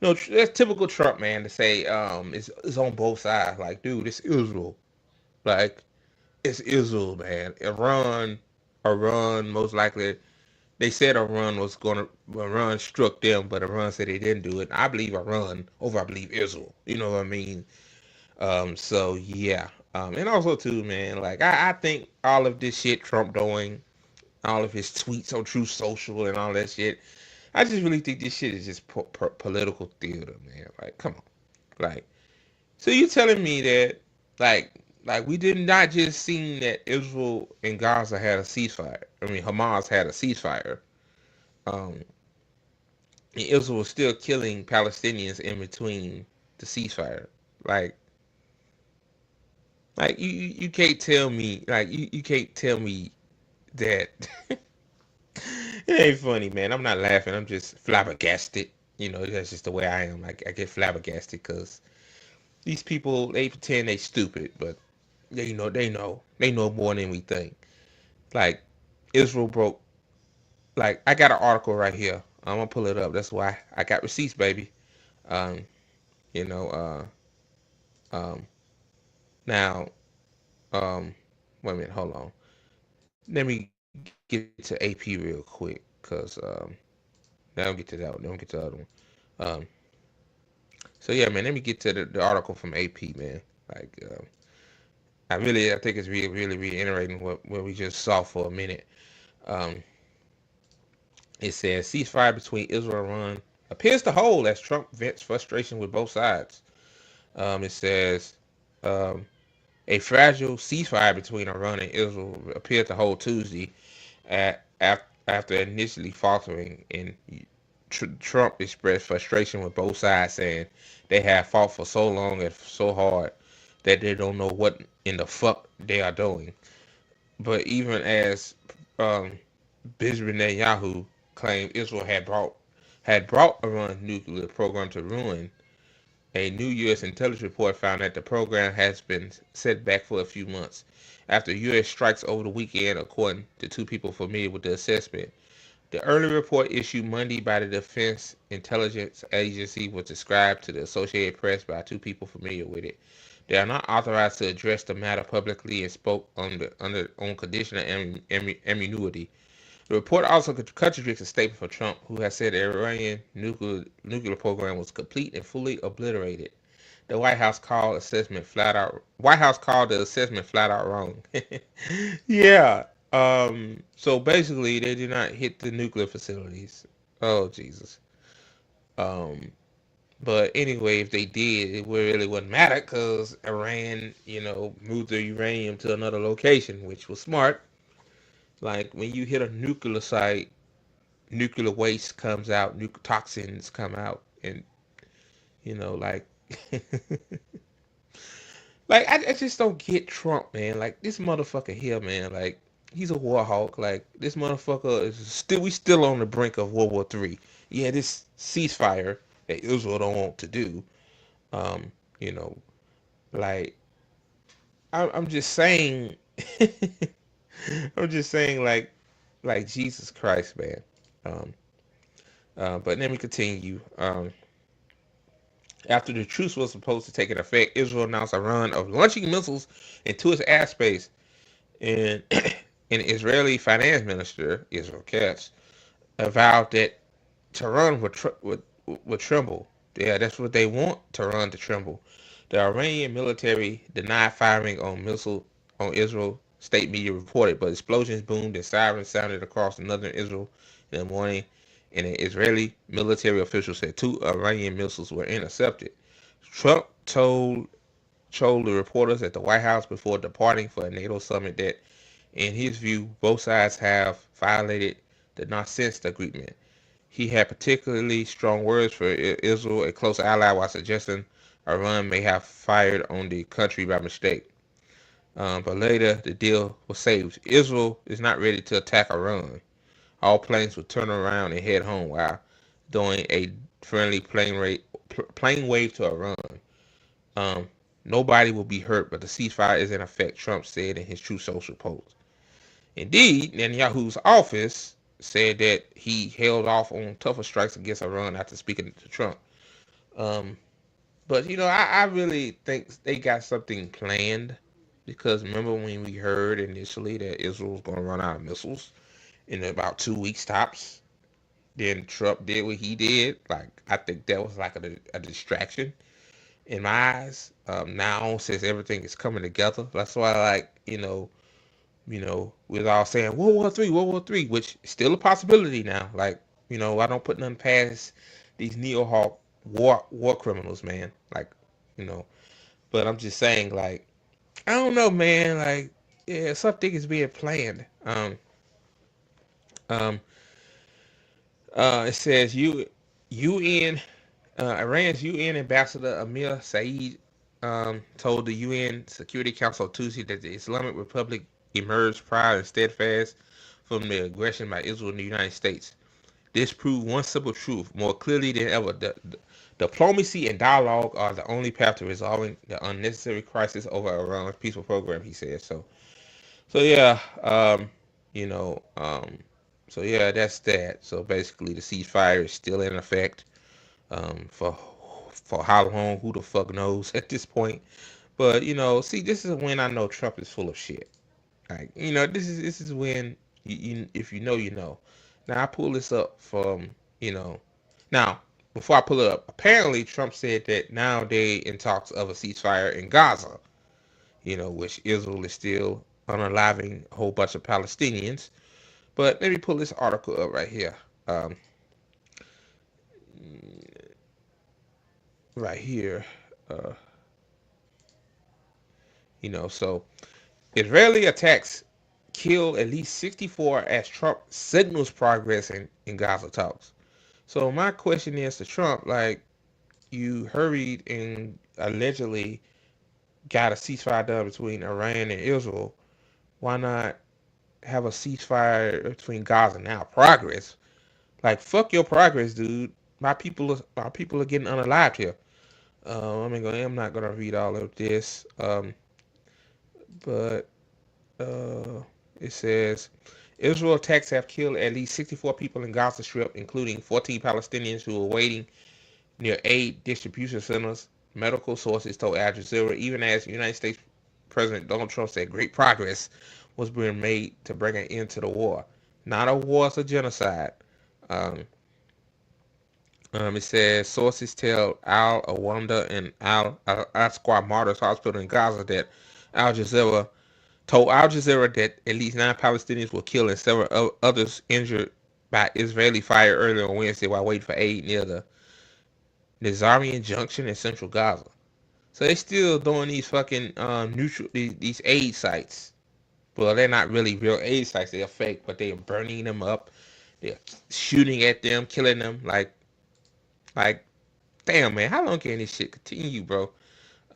No, that's typical Trump, man, to say it's on both sides. Like, dude, it's Israel. Like, it's Israel, man. Iran, most likely, they said Iran struck them, but Iran said they didn't do it. I believe Iran over I believe Israel. You know what I mean? So yeah. And also too, man, like I think all of this shit Trump doing, all of his tweets on Truth Social and all that shit, I just really think this shit is just political theater, man. Like, come on. Like, so you telling me that, like we did not just see that Israel and Gaza had a ceasefire. I mean, Hamas had a ceasefire. Um, and Israel was still killing Palestinians in between the ceasefire. Like you can't tell me, like you can't tell me that it ain't funny, man. I'm not laughing. I'm just flabbergasted. That's just the way I am. I get flabbergasted because these people, they pretend they stupid, but they know more than we think. Like, Israel broke. Like, I got an article right here. I'm gonna pull it up. That's why I got receipts, baby. Um, you know. Um. Now. Wait a minute. Hold on. Let me get to AP real quick, cause now I'll get to that one. Don't get to the other one. Um. So yeah, man. Let me get to the article from AP, man. Like, I think it's really reiterating what we just saw for a minute. Um. It says ceasefire between Israel and Iran appears to hold as Trump vents frustration with both sides. It says um, a fragile ceasefire between Iran and Israel appeared to hold Tuesday after initially faltering, and Trump expressed frustration with both sides, saying they have fought for so long and so hard that they don't know what in the fuck they are doing. But even as Benjamin Netanyahu claimed Israel had brought Iran's nuclear program to ruin, a new U.S. intelligence report found that the program has been set back for a few months after U.S. strikes over the weekend, according to two people familiar with the assessment. The early report issued Monday by the Defense Intelligence Agency was described to the Associated Press by two people familiar with it. They are not authorized to address the matter publicly and spoke on condition of immunity. The report also contradicts a statement from Trump, who has said the Iranian nuclear program was complete and fully obliterated. The White House called the assessment flat out wrong. Yeah. So basically, they did not hit the nuclear facilities. Oh Jesus. Um. But anyway, if they did, it really wouldn't matter because Iran, moved their uranium to another location, which was smart. Like when you hit a nuclear site, nuclear waste comes out, nuclear toxins come out, and like, like I just don't get Trump, man. Like this motherfucker here, man. Like he's a war hawk. Like this motherfucker is we still on the brink of World War III. Yeah, this ceasefire that Israel don't want to do. Um, you know, like I'm just saying, I'm just saying, like Jesus Christ, man. Um, but let me continue. After the truce was supposed to take effect, Israel announced a run of launching missiles into its airspace, and an Israeli finance minister, Israel Katz, avowed that Tehran would tremble. Yeah, that's what they want Tehran to tremble. The Iranian military denied firing on missile on Israel. State media reported, but explosions boomed and sirens sounded across northern Israel in the morning. And an Israeli military official said 2 Iranian missiles were intercepted. Trump told the reporters at the White House before departing for a NATO summit that, in his view, both sides have violated the nonsense agreement. He had particularly strong words for Israel, a close ally, while suggesting Iran may have fired on the country by mistake. But later, the deal was saved. Israel is not ready to attack Iran. All planes will turn around and head home while doing a friendly plane wave to Iran. Um, Nobody will be hurt, but the ceasefire is in effect, Trump said in his True Social post. Indeed, Netanyahu's office said that he held off on tougher strikes against Iran after speaking to Trump. Um, but I really think they got something planned because remember when we heard initially that Israel was going to run out of missiles in about 2 weeks tops? Then Trump did what he did. Like I think that was like a distraction in my eyes. Now since everything is coming together, that's why we're all saying World War III, which is still a possibility now. Like, I don't put nothing past these neo-hawk war criminals, man. Like, you know, but I'm just saying, like, I don't know, man. Like, yeah, something is being planned. Um, it says UN, Iran's UN ambassador Amir Saeed told the UN Security Council Tuesday that the Islamic Republic emerged proud and steadfast from the aggression by Israel and the United States. This proved one simple truth more clearly than ever: diplomacy and dialogue are the only path to resolving the unnecessary crisis over Iran's peaceful program, he said. So yeah, you know, so yeah, that's that. So basically, the ceasefire is still in effect. For how long? Who the fuck knows at this point? But see, this is when I know Trump is full of shit. Like this is when if you know, you know. Now I pull this up from now before I pull it up. Apparently, Trump said that now they in talks of a ceasefire in Gaza. Which Israel is still unaliving a whole bunch of Palestinians. But let me pull this article up right here. Um, right here. Uh, so Israeli attacks kill at least 64 as Trump signals progress in Gaza talks. So my question is to Trump, like, you hurried and allegedly got a ceasefire done between Iran and Israel. Why not have a ceasefire between Gaza now? Progress. Like, fuck your progress, dude. My people are getting unalived here. I'm not gonna read all of this. But it says Israel attacks have killed at least 64 people in Gaza Strip, including 14 Palestinians who are waiting near aid distribution centers. Medical sources told Al Jazeera, even as United States President Donald Trump said great progress was being made to bring an end to the war. Not a war, it's a genocide. Um, it says sources tell Al Awamda and Al Aqsa Martyrs Hospital in Gaza that Al Jazeera told Al Jazeera that at least 9 Palestinians were killed and several others injured by Israeli fire earlier on Wednesday while waiting for aid near the Nazarian Junction, and Central Gaza. So they still doing these fucking these aid sites. Well, they're not really real aid sites; they're fake, but they are burning them up. They're shooting at them, killing them. Like, damn, man, how long can this shit continue, bro?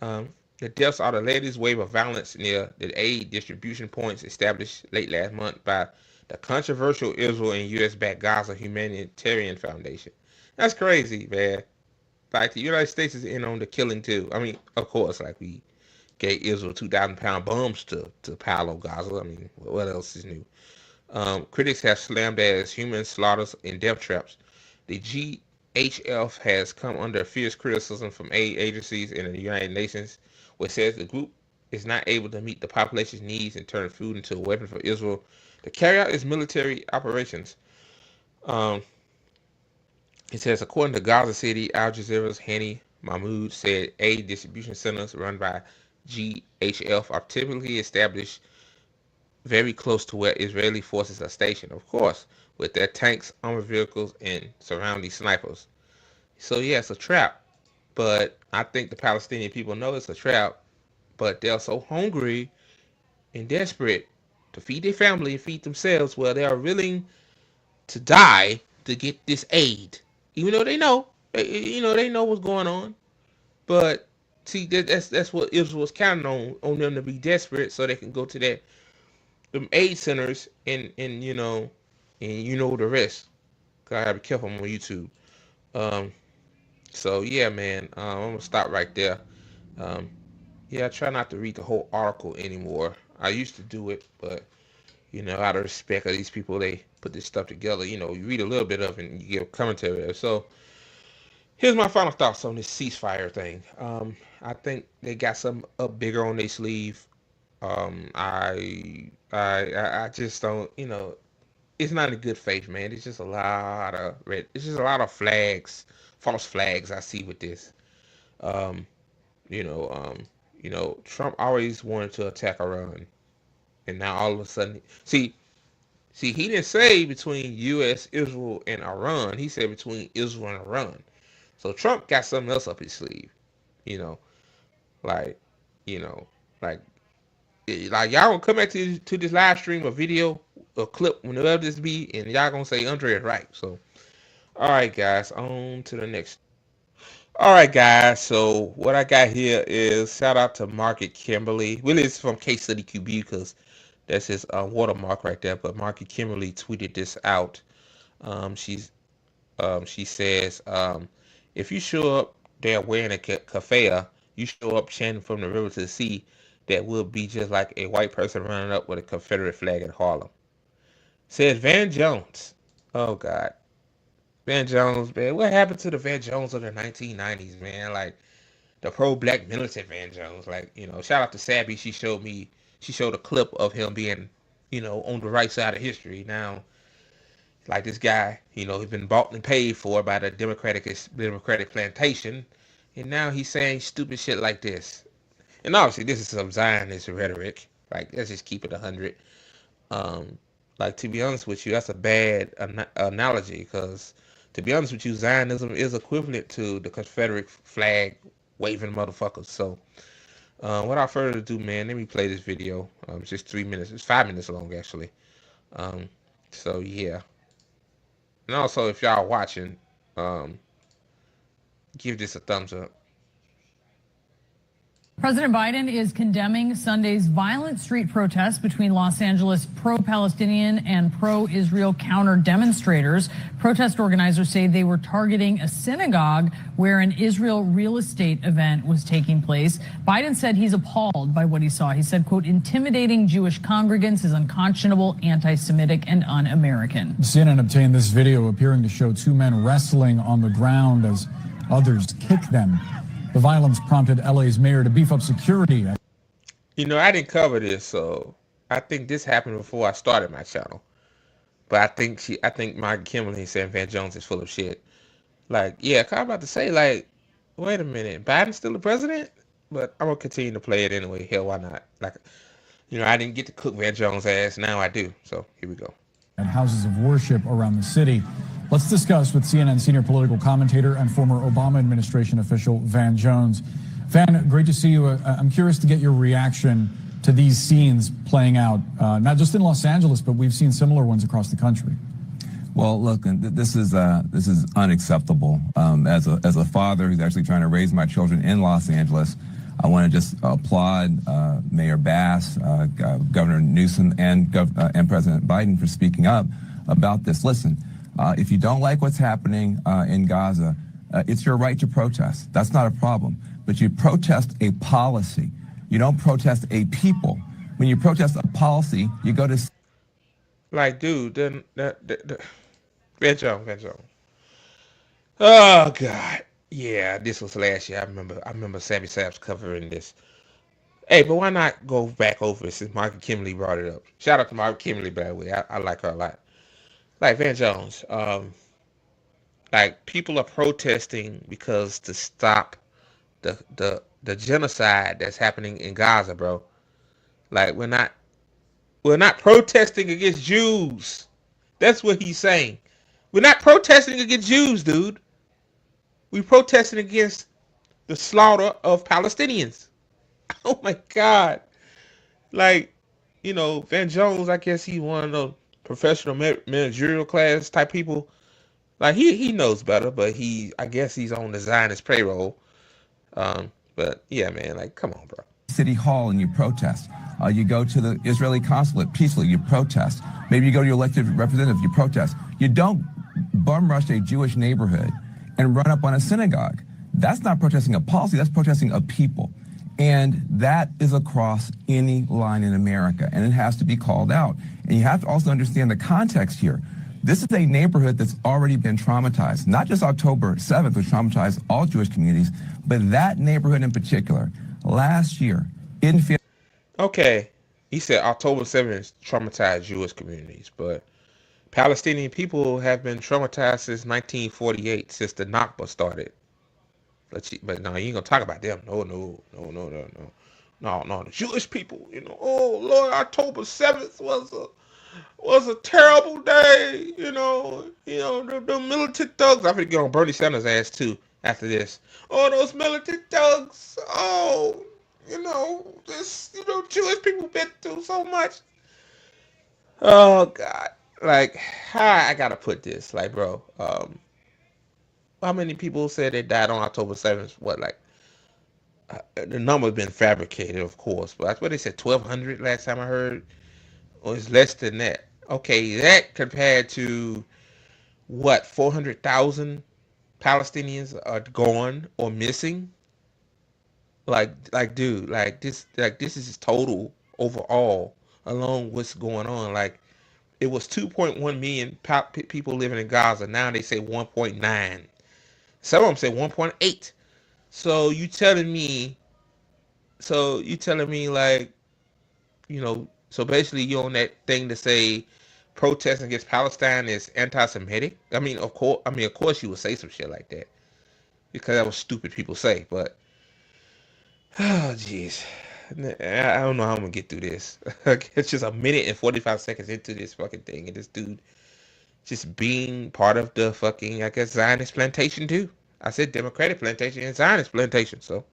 Um, the deaths are the latest wave of violence near the aid distribution points established late last month by the controversial Israel and U.S.-backed Gaza Humanitarian Foundation. That's crazy, man. Like, the United States is in on the killing too. I mean, of course, like we gave Israel 2,000-pound bombs to pile on Gaza. I mean, what else is new? Critics have slammed as human slaughters and death traps. The GHF has come under fierce criticism from aid agencies in the United Nations, which says the group is not able to meet the population's needs and turn food into a weapon for Israel to carry out its military operations. Um, it says, according to Gaza City, Al Jazeera's Hani Mahmoud said aid distribution centers run by GHF are typically established very close to where Israeli forces are stationed, of course, with their tanks, armored vehicles, and surrounding snipers. So yeah, it's a trap. But I think the Palestinian people know it's a trap, but they're so hungry and desperate to feed their family and feed themselves, well, they are willing to die to get this aid, even though they know, they know what's going on. But see, that's what Israel was counting on them to be desperate so they can go to that them aid centers and the rest. Gotta be careful on YouTube. Um, so yeah, man, I'm gonna stop right there. Um, yeah, I try not to read the whole article anymore. I used to do it, but out of respect of these people, they put this stuff together. You read a little bit of it and you give commentary. So here's my final thoughts on this ceasefire thing. I think they got something up bigger on their sleeve. I just don't. It's not in good faith, man. It's just a lot of red. It's just a lot of flags, false flags I see with this. Um, you know, um, Trump always wanted to attack Iran, and now all of a sudden, see, he didn't say between U.S., Israel, and Iran. He said between Israel and Iran. So Trump got something else up his sleeve. You know, like, you know, like, y'all gonna come back to this live stream or video or clip whenever this be, and y'all gonna say Andre is right. So, all right, guys, on to the next. All right, guys. So what I got here is shout out to Market Kimberly. Really, it's from Case Study QB because that's his watermark right there. But Market Kimberly tweeted this out. She says, if you show up there wearing a kafaya, you show up chanting from the river to the sea, that will be just like a white person running up with a Confederate flag in Harlem. Says Van Jones. Oh, God. Van Jones, man. What happened to the Van Jones of the 1990s, man? Like, the pro-black militant Van Jones. Like, shout out to Sabby. She showed a clip of him being, on the right side of history. Now, like this guy, he's been bought and paid for by the Democratic plantation. And now he's saying stupid shit like this. And obviously, this is some Zionist rhetoric. Like, let's just keep it 100. Like, to be honest with you, that's a bad analogy because, to be honest with you, Zionism is equivalent to the Confederate flag waving motherfuckers. So, without further ado, man, let me play this video. It's just 3 minutes. It's 5 minutes long, actually. So, yeah. And also, if y'all watching, give this a thumbs up. President Biden is condemning Sunday's violent street protests between Los Angeles pro-Palestinian and pro-Israel counter-demonstrators. Protest organizers say they were targeting a synagogue where an Israel real estate event was taking place. Biden said he's appalled by what he saw. He said, quote, intimidating Jewish congregants is unconscionable, anti-Semitic, and un-American. CNN obtained this video appearing to show two men wrestling on the ground as others kick them. The violence prompted LA's mayor to beef up security. I didn't cover this, so I think this happened before I started my channel. But I think Mark Kimberly said Van Jones is full of shit. Like, yeah, I'm about to say, like, wait a minute, Biden's still the president? But I'm gonna continue to play it anyway. Hell, why not? Like, I didn't get to cook Van Jones' ass. Now I do. So here we go. At houses of worship around the city. Let's discuss with CNN senior political commentator and former Obama administration official Van Jones. Van, great to see you. I'm curious to get your reaction to these scenes playing out, not just in Los Angeles, but we've seen similar ones across the country. Well, look, this is unacceptable. As a father who's actually trying to raise my children in Los Angeles, I want to just applaud Mayor Bass, Governor Newsom, and President Biden for speaking up about this. Listen, if you don't like what's happening in Gaza, it's your right to protest. That's not a problem. But you protest a policy. You don't protest a people. When you protest a policy, you go to... Like, dude, Van Jones. Oh, God. Yeah, this was last year. I remember Sammy Saps covering this. Hey, but why not go back over it since Margaret Kimberly brought it up? Shout out to Margaret Kimberly, by the way. I like her a lot. Like, Van Jones, like, people are protesting because to stop the genocide that's happening in Gaza, bro. Like, we're not protesting against Jews. That's what he's saying. We're not protesting against Jews, dude. We're protesting against the slaughter of Palestinians. Oh my God. Like, you know, Van Jones, I guess he's one of those professional managerial class type people. Like, he knows better, but I guess he's on the Zionist payroll. But yeah, man, like, come on, bro. City Hall and you protest. You go to the Israeli consulate peacefully, you protest. Maybe you go to your elected representative, you protest. You don't bum rush a Jewish neighborhood and run up on a synagogue. That's not protesting a policy, that's protesting a people. And that is across any line in America, and it has to be called out. And you have to also understand the context here. This is a neighborhood that's already been traumatized. Not just October 7th, which traumatized all Jewish communities, but that neighborhood in particular. Last year, Okay, he said October 7th traumatized Jewish communities, but Palestinian people have been traumatized since 1948, since the Nakba started. But no, you ain't gonna talk about them. No. The Jewish people, you know. Oh Lord, October 7th was a terrible day, you know. The militant thugs. I'm gonna get on Bernie Sanders' ass too after this. Oh, those militant thugs. Oh, Jewish people been through so much. Oh God, like, how I gotta put this, like, bro. How many people said they died on October 7th? What, like, the number's been fabricated, of course, but that's what they said, 1,200 last time I heard, or it's less than that. Okay, that compared to what, 400,000 Palestinians are gone or missing. Like, dude, this is total overall, along what's going on. Like, it was 2.1 million people living in Gaza. Now they say 1.9. Some of them say 1.8. So you telling me, like, so basically you're on that thing to say protesting against Palestine is anti-Semitic? I mean, of course you would say some shit like that, because that was stupid people say, but oh jeez. I don't know how I'm gonna get through this. It's just a minute and 45 seconds into this fucking thing, and this dude just being part of the fucking, I guess, Zionist plantation too. I said Democratic plantation and Zionist plantation, so.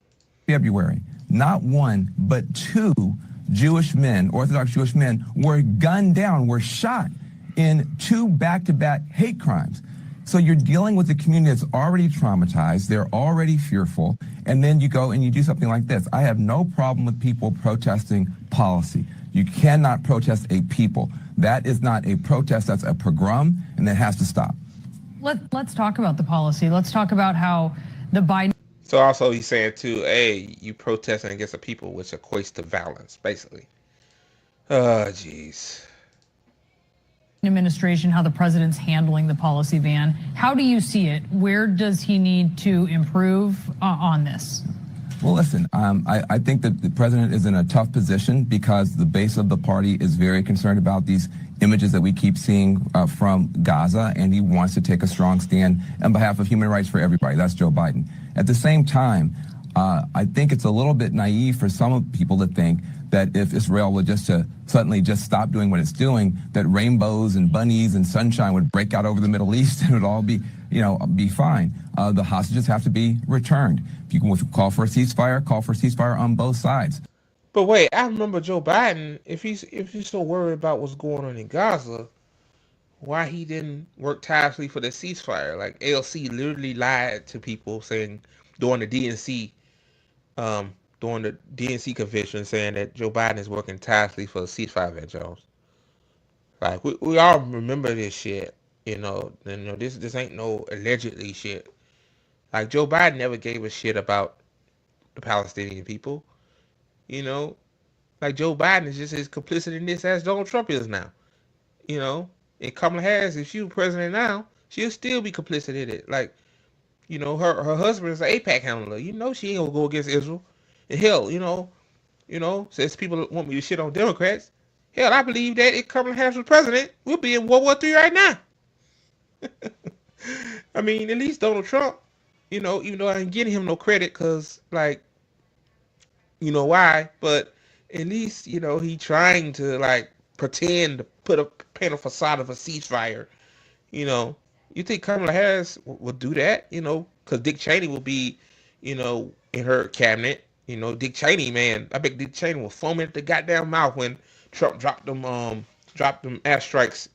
February, not one, but two Jewish men, Orthodox Jewish men, were gunned down, were shot in two back-to-back hate crimes. So you're dealing with a community that's already traumatized, they're already fearful, and then you go and you do something like this. I have no problem with people protesting policy. You cannot protest a people. That is not a protest, that's a pogrom, and that has to stop. Let's talk about the policy. Let's talk about how the Biden... So also he's saying too, hey, you protesting against the people, which equates to violence, basically. Oh, jeez. Administration, how the president's handling the policy, Van. How do you see it? Where does he need to improve on this? Well, listen, I think that the president is in a tough position because the base of the party is very concerned about these images that we keep seeing from Gaza, and he wants to take a strong stand on behalf of human rights for everybody. That's Joe Biden. At the same time, I think it's a little bit naive for some people to think that if Israel were just to suddenly just stop doing what it's doing, that rainbows and bunnies and sunshine would break out over the Middle East and it would all be, be fine. The hostages have to be returned. If you can call for a ceasefire on both sides. But wait, I remember Joe Biden, if he's so worried about what's going on in Gaza, why he didn't work tirelessly for the ceasefire? Like ALC literally lied to people saying during the DNC convention saying that Joe Biden is working tirelessly for a ceasefire, Van Jones. Like we all remember this shit, this ain't no allegedly shit. Like Joe Biden never gave a shit about the Palestinian people. Like Joe Biden is just as complicit in this as Donald Trump is now. And Kamala Harris, if she was president now, she'll still be complicit in it. Like, her husband is an AIPAC handler. She ain't gonna go against Israel. And hell, since people want me to shit on Democrats, hell, I believe that if Kamala Harris was president, we'll be in World War III right now. I mean, at least Donald Trump, even though I ain't getting him no credit, because, like, why? But at least, he trying to, like, pretend to paint a facade of a ceasefire. You think Kamala Harris would do that? Because Dick Cheney will be, in her cabinet. Dick Cheney, man, I bet Dick Cheney will foam at the goddamn mouth when Trump dropped them airstrikes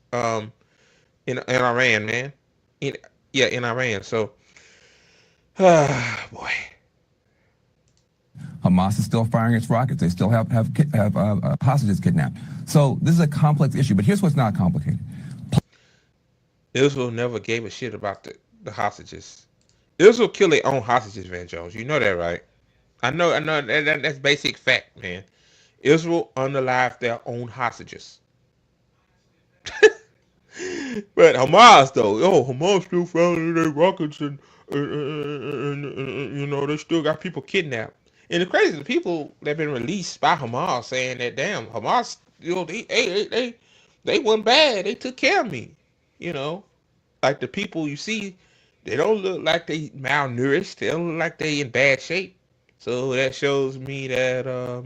in Iran, man. In Iran. So, boy. Hamas is still firing its rockets. They still have hostages kidnapped. So this is a complex issue. But here's what's not complicated. Israel never gave a shit about the hostages. Israel killed their own hostages, Van Jones. You know that, right? I know. That's basic fact, man. Israel unalived their own hostages. But Hamas, though, Hamas still firing their rockets and they still got people kidnapped. And the crazy, the people that have been released by Hamas saying that, damn, Hamas, they weren't bad. They took care of me. Like the people you see, they don't look like they malnourished. They don't look like they in bad shape. So that shows me that,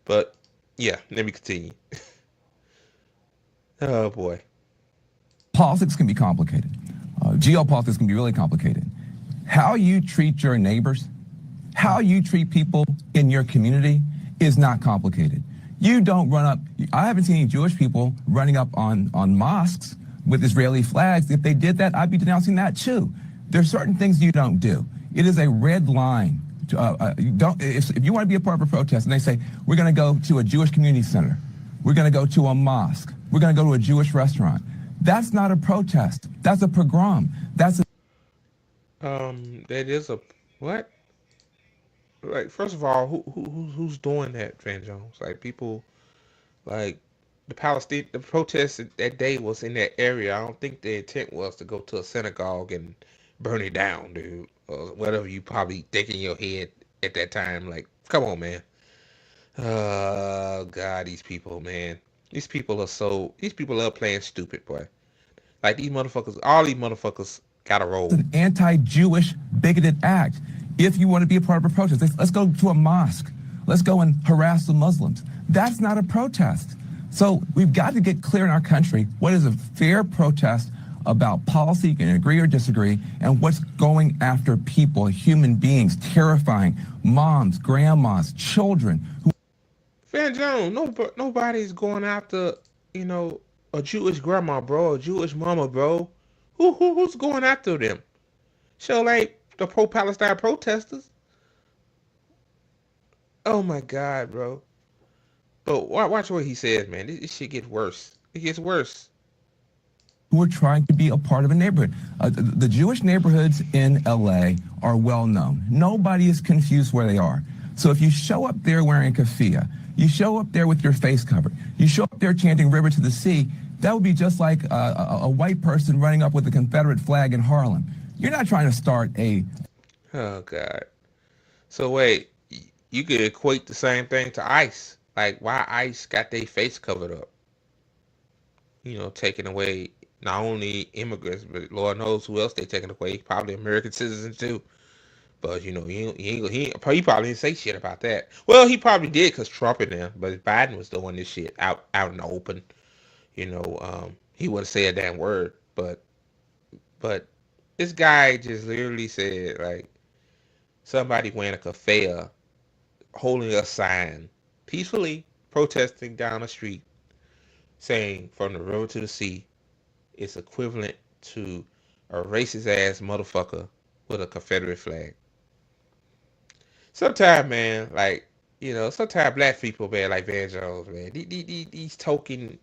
but yeah, let me continue. Oh boy. Politics can be complicated. Geopolitics can be really complicated. How you treat your neighbors, how you treat people in your community is not complicated. You don't run up, I haven't seen any Jewish people running up on mosques with Israeli flags. If they did that, I'd be denouncing that too. There's certain things you don't do. It is a red line. If you want to be a part of a protest and they say, we're going to go to a Jewish community center, we're going to go to a mosque, we're going to go to a Jewish restaurant, that's not a protest. That's a pogrom. That's a... That is a, what? Like, first of all, who's doing that, Van Jones? Like, people, like, the protest that day was in that area. I don't think the intent was to go to a synagogue and burn it down, dude, or whatever you probably think in your head at that time. Like, come on, man. Oh God, these people, man. These people are playing stupid, boy. Like, these motherfuckers, all these motherfuckers gotta roll. It's an anti-Jewish, bigoted act. If you want to be a part of a protest, let's go to a mosque. Let's go and harass the Muslims. That's not a protest. So we've got to get clear in our country what is a fair protest about policy, you can agree or disagree, and what's going after people, human beings, terrifying moms, grandmas, children. Van Jones, nobody's going after, a Jewish grandma, bro, a Jewish mama, bro. Who's going after them? So, like, the pro-Palestine protesters. Oh my God, bro. But watch what he says, man. This shit gets worse. It gets worse. Who are trying to be a part of a neighborhood. The Jewish neighborhoods in LA are well known. Nobody is confused where they are. So if you show up there wearing a keffiyeh, you show up there with your face covered, you show up there chanting river to the sea, that would be just like a white person running up with a Confederate flag in Harlem. You're not trying to start a... Oh, God. So, wait, you could equate the same thing to ICE. Like, why ICE got their face covered up? Taking away not only immigrants, but Lord knows who else they taking away. Probably American citizens, too. But he probably didn't say shit about that. Well, he probably did because Trump in there, but Biden was doing this shit out in the open. He wouldn't say a damn word. But this guy just literally said, like, somebody wearing a kafaya, holding a sign, peacefully protesting down the street, saying from the river to the sea, it's equivalent to a racist ass motherfucker with a Confederate flag. Sometimes, man, like, sometimes black people, man, like Van Jones, man, these token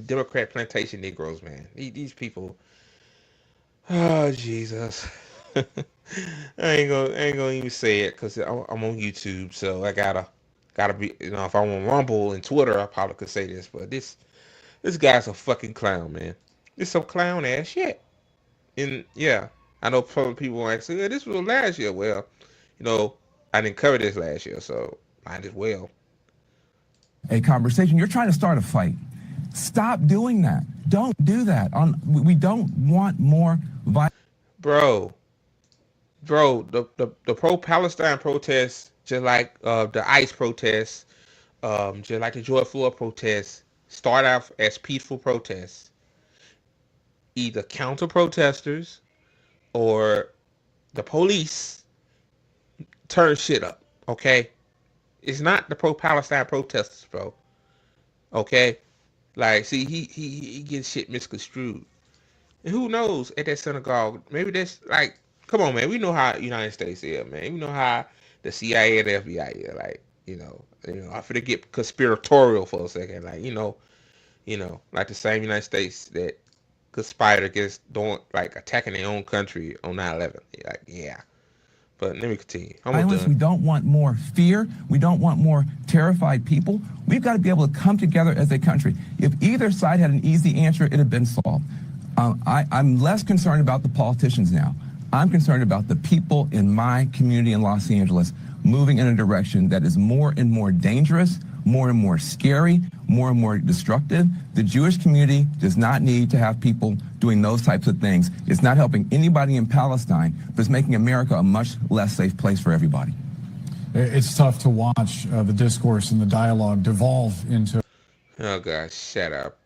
Democrat plantation Negroes, man, these people, oh Jesus. I ain't gonna even say it because I'm on YouTube, so I gotta be, if I'm on Rumble and Twitter, I probably could say this, but this guy's a fucking clown, man. It's some clown ass shit. And yeah, I know people will say, yeah, this was last year. Well, I didn't cover this last year, so might as well. A conversation. You're trying to start a fight. Stop doing that. Don't do that. We don't want more violence. Bro, the pro-Palestine protests, just like the ICE protests, just like the George Floyd protests, start out as peaceful protests. Either counter-protesters or the police turn shit up, okay? It's not the pro-Palestine protesters, bro. Okay? Like, see, he gets shit misconstrued. And who knows, at that synagogue, maybe that's, like, come on, man. We know how the United States is, man. We know how the CIA and the FBI is. Like, I finna get conspiratorial for a second. Like, like the same United States that conspired against attacking their own country on 9/11. Like, yeah. But let me continue. Violence. We don't want more fear. We don't want more terrified people. We've got to be able to come together as a country. If either side had an easy answer, it'd have been solved. I'm less concerned about the politicians now. I'm concerned about the people in my community in Los Angeles moving in a direction that is more and more dangerous, more and more scary, more and more destructive. The Jewish community does not need to have people doing those types of things. It's not helping anybody in Palestine, but it's making America a much less safe place for everybody. It's tough to watch the discourse and the dialogue devolve into... Oh, God, shut up.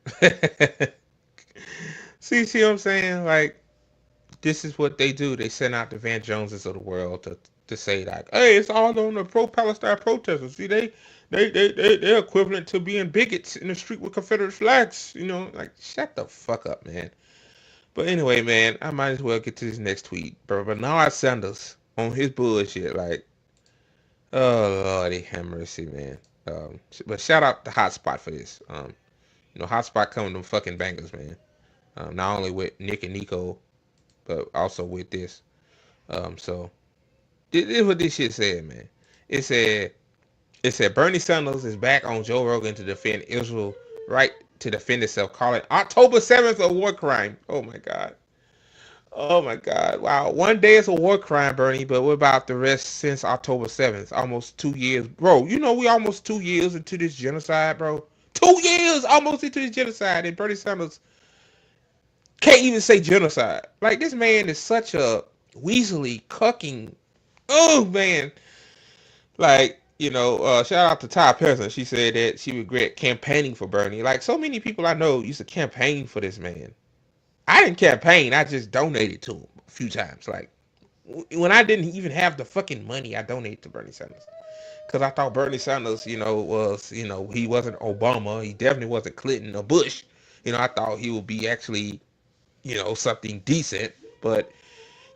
See what I'm saying? Like, this is what they do. They send out the Van Joneses of the world to say, like, hey, it's all on the pro-Palestine protesters. See, they're equivalent to being bigots in the street with Confederate flags. Like, shut the fuck up, man. But anyway, man, I might as well get to this next tweet. Bernard Sanders on his bullshit, like, oh, Lordy, have mercy, man. But shout out to Hotspot for this. Hotspot coming to fucking bangers, man. Not only with Nick and Nico, but also with this. So this is what this shit said, man. It said Bernie Sanders is back on Joe Rogan to defend Israel's right to defend itself, calling October 7th a war crime. Oh my God. Oh my God. Wow. One day is a war crime, Bernie, but what about the rest since October 7th? Almost 2 years. Bro, we almost 2 years into this genocide, bro. 2 years almost into this genocide, and Bernie Sanders can't even say genocide. Like, this man is such a weaselly, cucking. Oh, man. Like, shout out to Ty Pearson. She said that she regret campaigning for Bernie. Like, so many people I know used to campaign for this man. I didn't campaign. I just donated to him a few times. Like, when I didn't even have the fucking money, I donated to Bernie Sanders. Because I thought Bernie Sanders, was, he wasn't Obama. He definitely wasn't Clinton or Bush. I thought he would be actually, something decent. But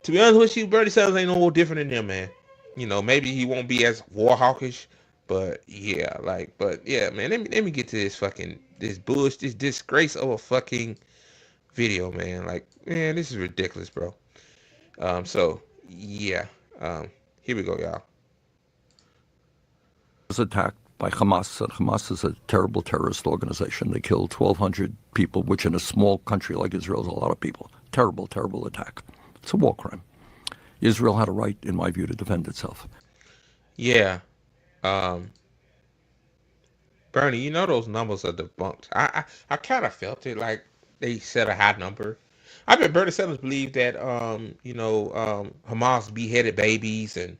to be honest with you, Bernie Sanders ain't no more different than them, man. Maybe he won't be as war hawkish, but yeah, man, let me get to this bullshit, this disgrace of a fucking video, man. Like, man, this is ridiculous, bro. So yeah, here we go, y'all. Was attacked by Hamas, and Hamas is a terrible terrorist organization. They killed 1,200 people, which in a small country like Israel is a lot of people. Terrible, terrible attack. It's a war crime. Israel had a right, in my view, to defend itself. Yeah. Bernie, those numbers are debunked. I kind of felt it like they set a high number. I bet Bernie Sanders believed that Hamas beheaded babies and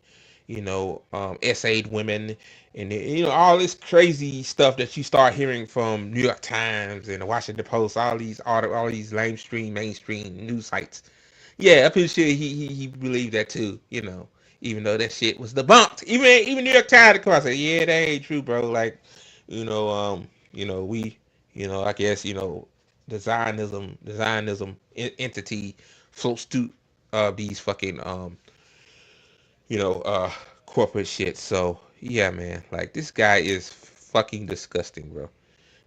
essayed women and all this crazy stuff that you start hearing from New York Times and the Washington Post, all these mainstream news sites. Yeah, I'm pretty sure he believed that too. Even though that shit was debunked. Even New York Times come out and say, yeah, that ain't true, bro. Like, we, I guess, the Zionism entity floats through these fucking corporate shit. So yeah, man, like this guy is fucking disgusting, bro.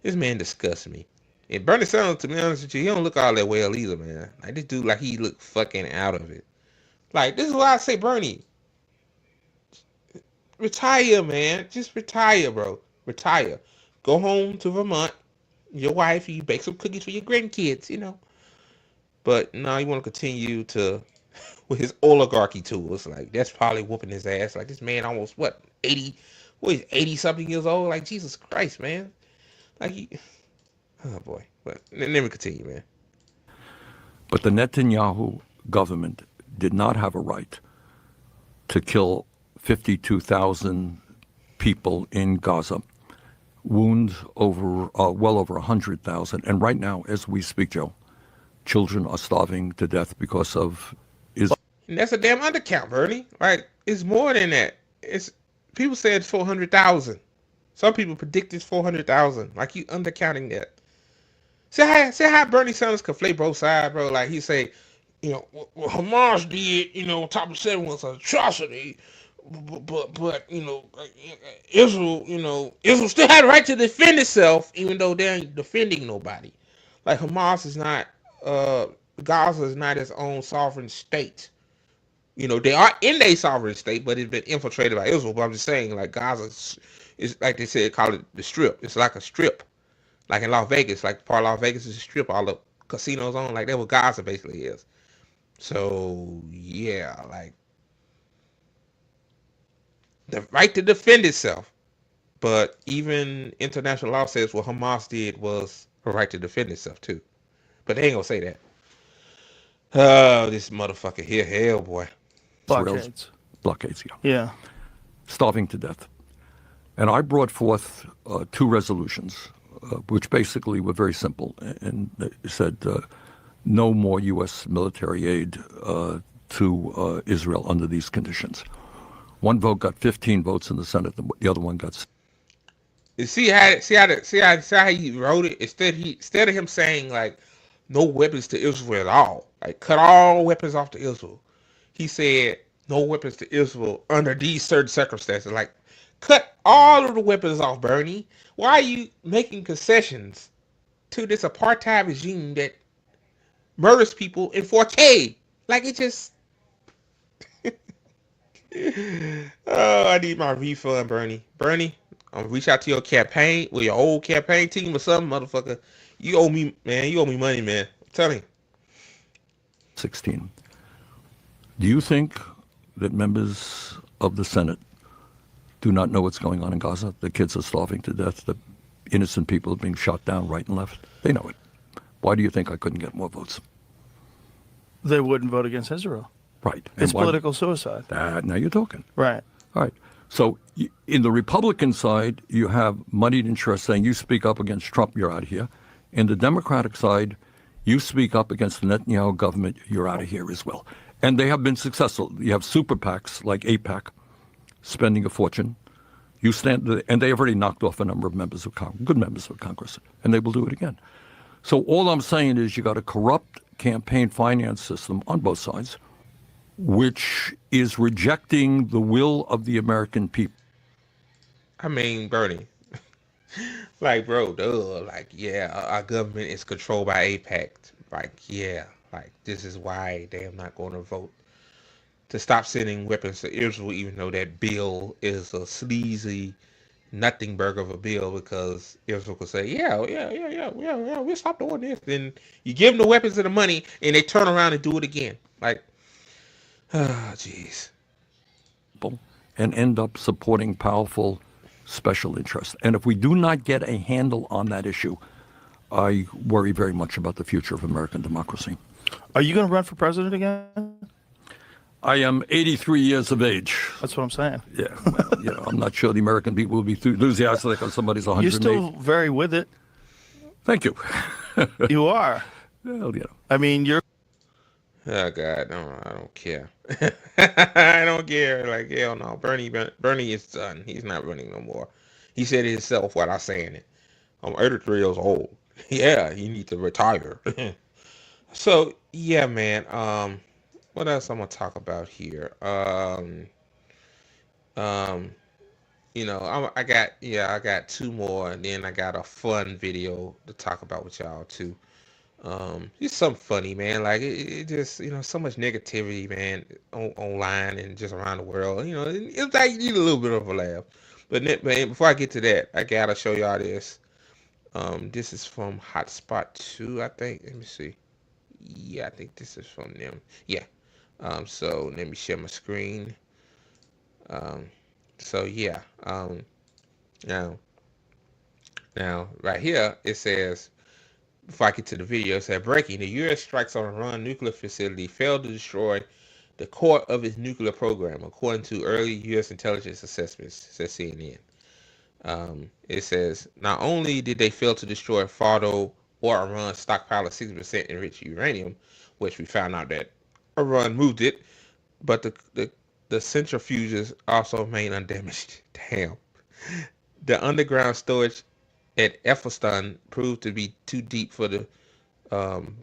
This man disgusts me. And Bernie Sanders, to be honest with you, he don't look all that well either, man. Like this dude, like he look fucking out of it. Like this is why I say, Bernie, retire, man. Just retire, bro. Retire. Go home to Vermont. Your wife, you bake some cookies for your grandkids. But no, you want to continue to with his oligarchy tools. Like that's probably whooping his ass. Like this man almost 80, 80 something years old. Like Jesus Christ, man. Like oh boy. But let me continue, man. But the Netanyahu government did not have a right to kill 52,000 people in Gaza, wound well over 100,000, and right now, as we speak, Joe, children are starving to death because of Israel. And that's a damn undercount, Bernie. Like it's more than that. It's people said 400,000. Some people predict it's 400,000. Like you undercounting that. See how Bernie Sanders conflate both sides, bro. Like he say, what Hamas did, top of 7 was an atrocity. But Israel still had the right to defend itself, even though they ain't defending nobody. Like Hamas is not, Gaza is not its own sovereign state. They are in a sovereign state, but it's been infiltrated by Israel. But I'm just saying, like Gaza is like they said, call it the strip. It's like a strip, like in Las Vegas. Like part of Las Vegas is a strip. All the casinos on, like that's what Gaza basically is. So yeah, like. The right to defend itself, but even international law says what Hamas did was a right to defend itself too. But they ain't gonna say that. Oh, this motherfucker here, hell boy. Blockades, yeah. Starving to death. And I brought forth 2 resolutions, which basically were very simple, and they said no more U.S. military aid to Israel under these conditions. One vote got 15 votes in the Senate. The other one got. You see how he wrote it. Instead of him saying like no weapons to Israel at all, like cut all weapons off to Israel, he said no weapons to Israel under these certain circumstances. Like cut all of the weapons off, Bernie. Why are you making concessions to this apartheid regime that murders people in 4K? Like it just. Oh, I need my refund, Bernie. Bernie, I'm gonna reach out to your campaign with your old campaign team or something, motherfucker. You owe me, man. You owe me money, man. I'm telling you. 16. Do you think that members of the Senate do not know what's going on in Gaza? The kids are starving to death. The innocent people are being shot down right and left. They know it. Why do you think I couldn't get more votes? They wouldn't vote against Israel. Right. It's political suicide. Now you're talking. Right. All right. So in the Republican side, you have moneyed interests saying you speak up against Trump, you're out of here. In the Democratic side, you speak up against the Netanyahu government, you're out of here as well. And they have been successful. You have super PACs like AIPAC spending a fortune. You stand, and they have already knocked off a number of members of Congress, good members of Congress, and they will do it again. So all I'm saying is you got a corrupt campaign finance system on both sides, which is rejecting the will of the American people. I mean, Bernie, like, bro, duh. Like, yeah, our government is controlled by AIPAC. Like, yeah, like, this is why they are not going to vote to stop sending weapons to Israel, even though that bill is a sleazy nothing burger of a bill, because Israel could say, yeah, we'll stop doing this. Then you give them the weapons and the money, and they turn around and do it again. Like, oh, jeez. And end up supporting powerful special interests. And if we do not get a handle on that issue, I worry very much about the future of American democracy. Are you going to run for president again? I am 83 years of age. That's what I'm saying. Yeah, well, I'm not sure the American people will be enthusiastic because somebody's 108. You're still very with it. Thank you. You are. Well, I mean, you're. Oh God, no, I don't care. I don't care. Like, hell no. Bernie is done. He's not running no more. He said it himself without saying it. I'm 83 years old. Yeah, you need to retire. So yeah, man. What else I'm gonna talk about here? I got two more, and then I got a fun video to talk about with y'all too. It's something funny, man. Like it just, so much negativity, man, online and just around the world. It's like you need a little bit of a laugh. But man, before I get to that, I gotta show y'all this. This is from Hotspot 2, I think. Let me see. Yeah, I think this is from them. Yeah. So let me share my screen. So yeah. Now right here it says, before I get to the video, it said, breaking: the U.S. strikes on Iran nuclear facility failed to destroy the core of its nuclear program, according to early U.S. intelligence assessments, says CNN. It says, not only did they fail to destroy Fordo or Iran's stockpile of 60% enriched uranium, which we found out that Iran moved it, but the centrifuges also remain undamaged. Damn. The underground storage at Efelston proved to be too deep for the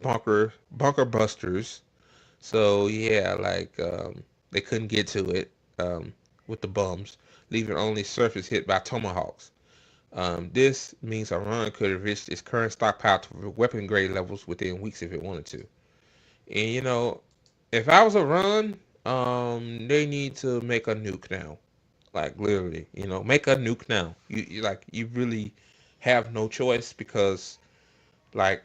bunker busters. So yeah, they couldn't get to it with the bombs, leaving only surface hit by tomahawks. This means Iran could have reached its current stockpile to weapon grade levels within weeks if it wanted to. And if I was Iran, they need to make a nuke now. Like literally, make a nuke now. You really have no choice, because I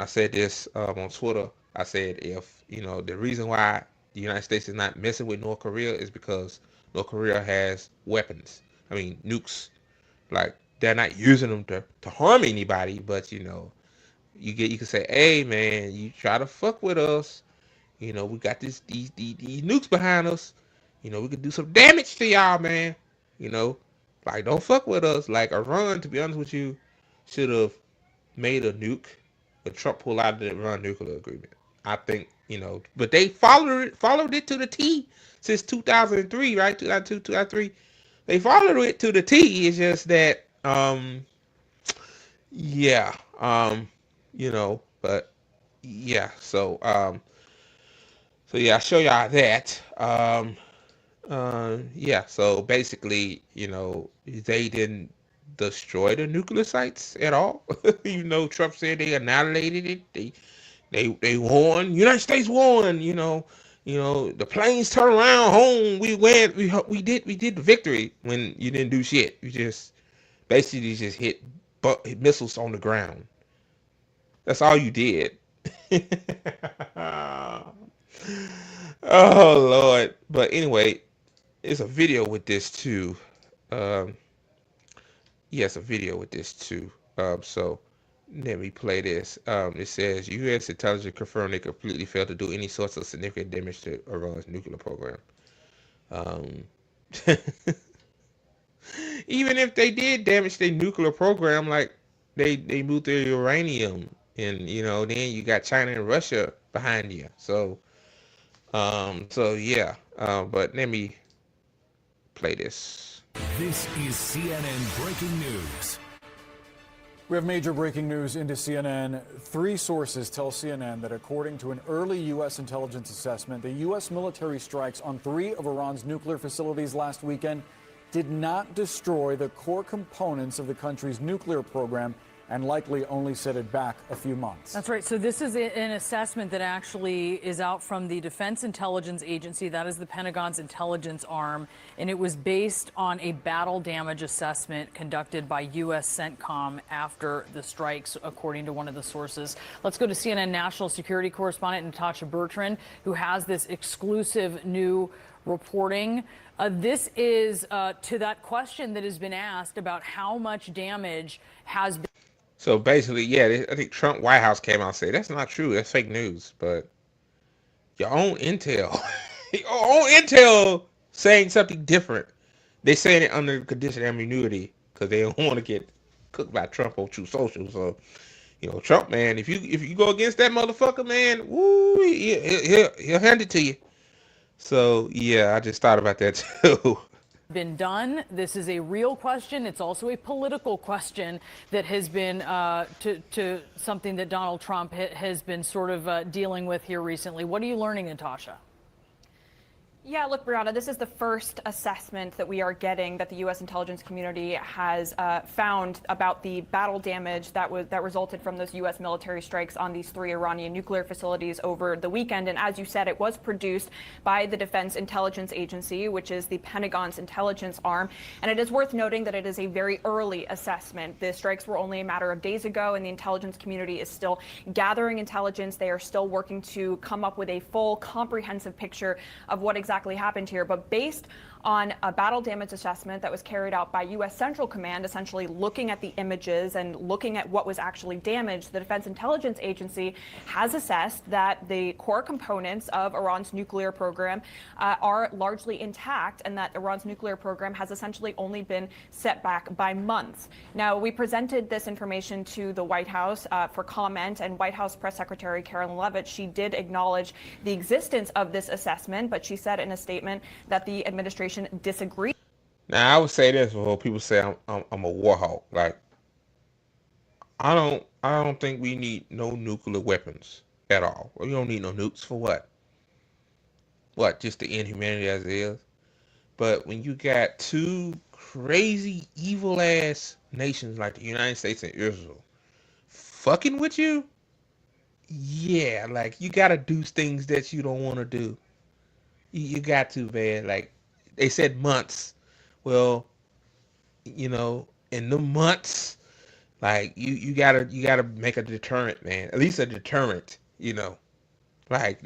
said this on Twitter. I said, if the reason why the United States is not messing with North Korea is because North Korea has weapons. I mean, nukes. Like, they're not using them to harm anybody, but you can say, hey man, you try to fuck with us, we got these nukes behind us, we could do some damage to y'all, man. Don't fuck with us. Like, Iran, to be honest with you, should have made a nuke, but Trump pulled out of the Iran nuclear agreement. I think, but they followed it to the T since 2003, right? 2002, 2003. They followed it to the T. It's just that, but yeah. So yeah, I'll show y'all that. So basically, they didn't destroy the nuclear sites at all. Trump said they annihilated it. They won. United States won. The planes turned around home. We went. We did the victory, when you didn't do shit. You just basically just hit missiles on the ground. That's all you did. Oh Lord. But anyway, it's a video with this too. Yes, a video with this too. So let me play this. It says U.S. intelligence confirmed they completely failed to do any sorts of significant damage to Iran's nuclear program. Even if they did damage their nuclear program, like they moved their uranium, and then you got China and Russia behind you. So yeah. But let me play this. This is CNN Breaking News. We have major breaking news into CNN. 3 sources tell CNN that according to an early U.S. intelligence assessment, the U.S. military strikes on 3 of Iran's nuclear facilities last weekend did not destroy the core components of the country's nuclear program, and likely only set it back a few months. That's right. So this is an assessment that actually is out from the Defense Intelligence Agency. That is the Pentagon's intelligence arm. And it was based on a battle damage assessment conducted by U.S. CENTCOM after the strikes, according to one of the sources. Let's go to CNN national security correspondent Natasha Bertrand, who has this exclusive new reporting. This is to that question that has been asked about how much damage has been. So basically, yeah, I think Trump White House came out and said that's not true. That's fake news. But your own intel, your own intel saying something different. They saying it under condition of immunity because they don't want to get cooked by Trump on True Social. So Trump, man, if you go against that motherfucker, man, woo, he'll hand it to you. So yeah, I just thought about that too. Been done. This is a real question. It's also a political question that has been to something that Donald Trump has been sort of dealing with here recently. What are you learning, Natasha? Yeah, look, Brianna, this is the first assessment that we are getting that the U.S. intelligence community has found about the battle damage that resulted from those U.S. military strikes on these 3 Iranian nuclear facilities over the weekend. And as you said, it was produced by the Defense Intelligence Agency, which is the Pentagon's intelligence arm. And it is worth noting that it is a very early assessment. The strikes were only a matter of days ago, and the intelligence community is still gathering intelligence. They are still working to come up with a full, comprehensive picture of what exactly happened here. But based on a battle damage assessment that was carried out by U.S. Central Command, essentially looking at the images and looking at what was actually damaged, the Defense Intelligence Agency has assessed that the core components of Iran's nuclear program are largely intact, and that Iran's nuclear program has essentially only been set back by months. Now, we presented this information to the White House for comment, and White House Press Secretary Carolyn Leavitt, she did acknowledge the existence of this assessment, but she said in a statement that the administration disagreed. Now I would say this before people say I'm a war hawk. Like I don't think we need no nuclear weapons at all. We don't need no nukes for what? What, just to end humanity as it is? But when you got 2 crazy evil ass nations like the United States and Israel fucking with you, yeah, like you gotta do things that you don't want to do. You got to, man. Like they said months. Well, in the months, like you gotta make a deterrent, man. At least a deterrent, Like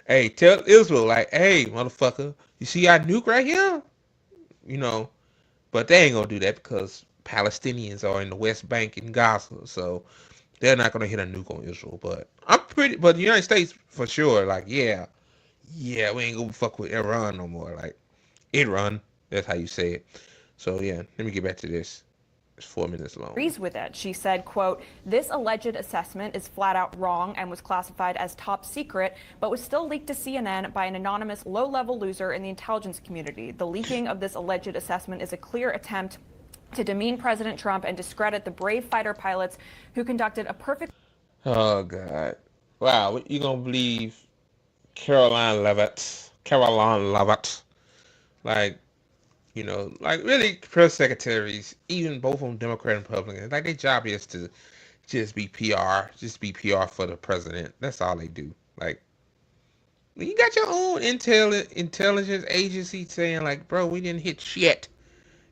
hey, tell Israel, like, hey, motherfucker, you see our nuke right here? But they ain't gonna do that because Palestinians are in the West Bank in Gaza, so they're not gonna hit a nuke on Israel. But but the United States for sure, like, yeah, we ain't gonna fuck with Iran no more. Like, Iran, that's how you say it. So, yeah, let me get back to this. It's 4 minutes long. Agrees with it. She said, quote, "This alleged assessment is flat out wrong and was classified as top secret, but was still leaked to CNN by an anonymous low-level loser in the intelligence community. The leaking of this alleged assessment is a clear attempt to demean President Trump and discredit the brave fighter pilots who conducted a perfect..." Oh, God. Wow, you gonna believe Caroline Leavitt? Like, like really press secretaries, even both of them Democrat and Republican, like their job is to just be PR for the president. That's all they do. Like, you got your own intelligence agency saying like, bro, we didn't hit shit.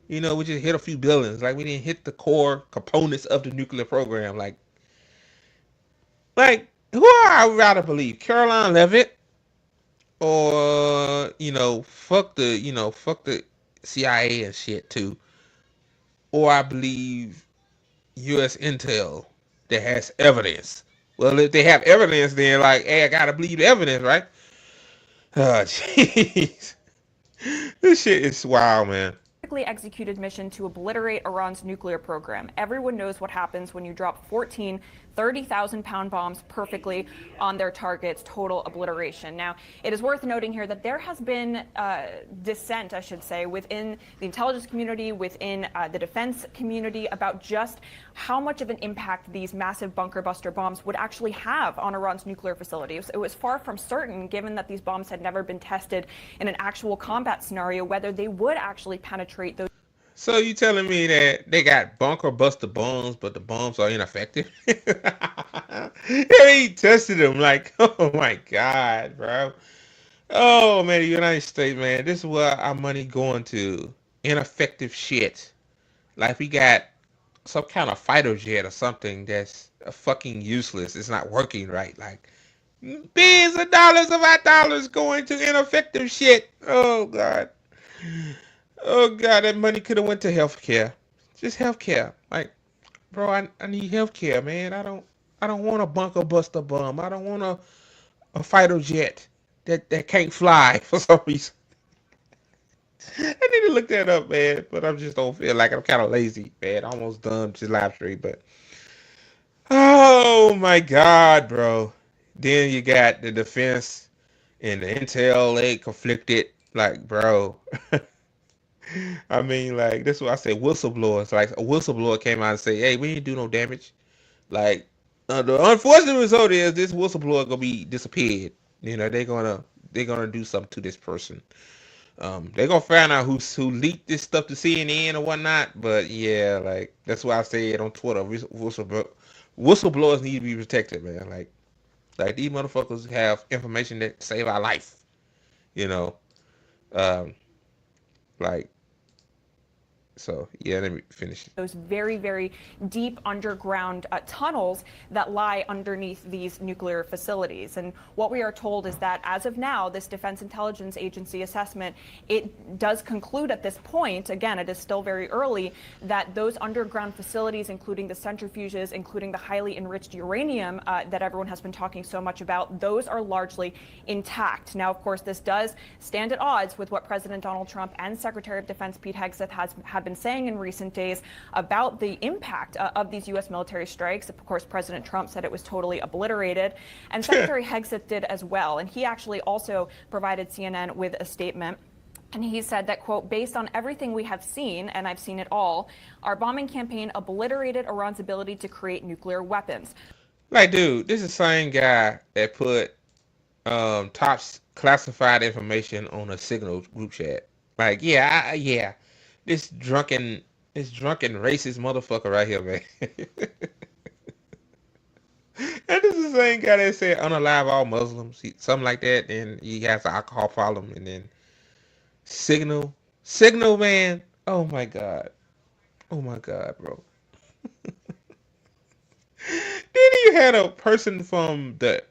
We just hit a few buildings. Like, we didn't hit the core components of the nuclear program. Like who I would rather believe, Caroline Leavitt, or fuck the CIA and shit too, or I believe U.S. intel that has evidence. Well, if they have evidence, then like, hey, I gotta believe the evidence, right? Oh, jeez, this shit is wild, man. Executed mission to obliterate Iran's nuclear program. Everyone knows what happens when you drop 14 30,000-pound bombs perfectly on their targets, total obliteration. Now, it is worth noting here that there has been dissent, I should say, within the intelligence community, within the defense community, about just how much of an impact these massive bunker buster bombs would actually have on Iran's nuclear facilities. It was far from certain, given that these bombs had never been tested in an actual combat scenario, whether they would actually penetrate those. So you telling me that they got bunker buster bombs, but the bombs are ineffective? He tested them. Like, oh my God, bro. Oh man, the United States, man. This is where our money going to. Ineffective shit. Like, we got some kind of fighter jet or something that's fucking useless. It's not working right. Like, billions of our dollars going to ineffective shit. Oh God. Oh God, that money could have went to healthcare. Just healthcare. Like, bro, I need health care, man. I don't want a bunker buster bum. I don't want a fighter jet that can't fly for some reason. I need to look that up, man. But I just don't feel like I'm kind of lazy, man. Almost done to live stream, but oh my God, bro. Then you got the defense and the intel, they conflicted. Like, bro. I mean, like, that's what I say, whistleblowers. Like, a whistleblower came out and say, hey, we didn't do no damage. Like, the unfortunate result is this whistleblower gonna be disappeared. You know, they're gonna do something to this person. They're gonna find out who leaked this stuff to CNN or whatnot. But yeah, like, that's why I say it on Twitter. Whistleblowers need to be protected, man. Like these motherfuckers have information that save our life. You know, um, like. So, yeah, let me finish. Those very, very deep underground tunnels that lie underneath these nuclear facilities. And what we are told is that as of now, this Defense Intelligence Agency assessment, it does conclude at this point, again, it is still very early, that those underground facilities, including the centrifuges, including the highly enriched uranium that everyone has been talking so much about, those are largely intact. Now, of course, this does stand at odds with what President Donald Trump and Secretary of Defense Pete Hegseth have been saying in recent days about the impact of these U.S. military strikes. Of course, President Trump said it was totally obliterated, and Secretary Hegseth did as well. And he actually also provided CNN with a statement. And he said that, quote, based on everything we have seen, and I've seen it all, our bombing campaign obliterated Iran's ability to create nuclear weapons. Like, dude, this is the same guy that put top classified information on a Signal group chat. Like, yeah. This drunken racist motherfucker right here, man. And this is the same guy that said unalive all Muslims, something like that. Then he has an alcohol problem, and then Signal, man. Oh my God, bro. Then you had a person from the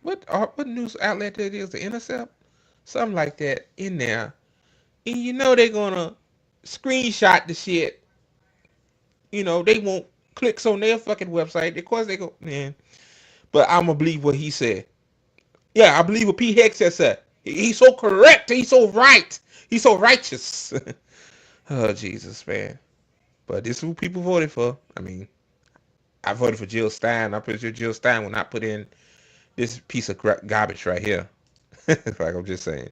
what news outlet that is, the Intercept, something like that, in there, and you know they're gonna screenshot the shit. You know, they won't clicks on their fucking website. Of course they go, man. But I'm gonna believe what he said. Yeah, I believe what Pete Hex has said. He's so correct. He's so right. He's so righteous. Oh, Jesus, man. But this is who people voted for. I mean, I voted for Jill Stein. I'm pretty sure Jill Stein will not put in this piece of garbage right here. Like, I'm just saying.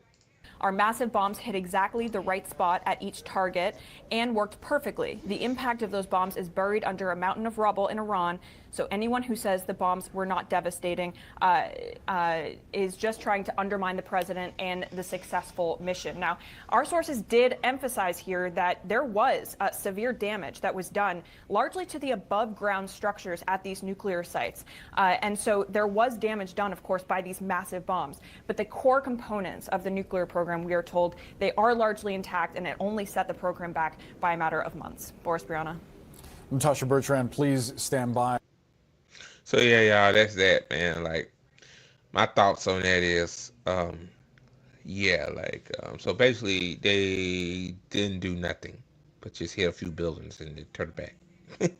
Our massive bombs hit exactly the right spot at each target and worked perfectly. The impact of those bombs is buried under a mountain of rubble in Iran. So anyone who says the bombs were not devastating is just trying to undermine the president and the successful mission. Now, our sources did emphasize here that there was severe damage that was done largely to the above ground structures at these nuclear sites. And so there was damage done, of course, by these massive bombs. But the core components of the nuclear program, we are told, they are largely intact, and it only set the program back by a matter of months. Boris Brianna. Natasha Bertrand, please stand by. So yeah, y'all, that's that, man. Like, my thoughts on that is, so basically they didn't do nothing, but just hit a few buildings and they turned it back.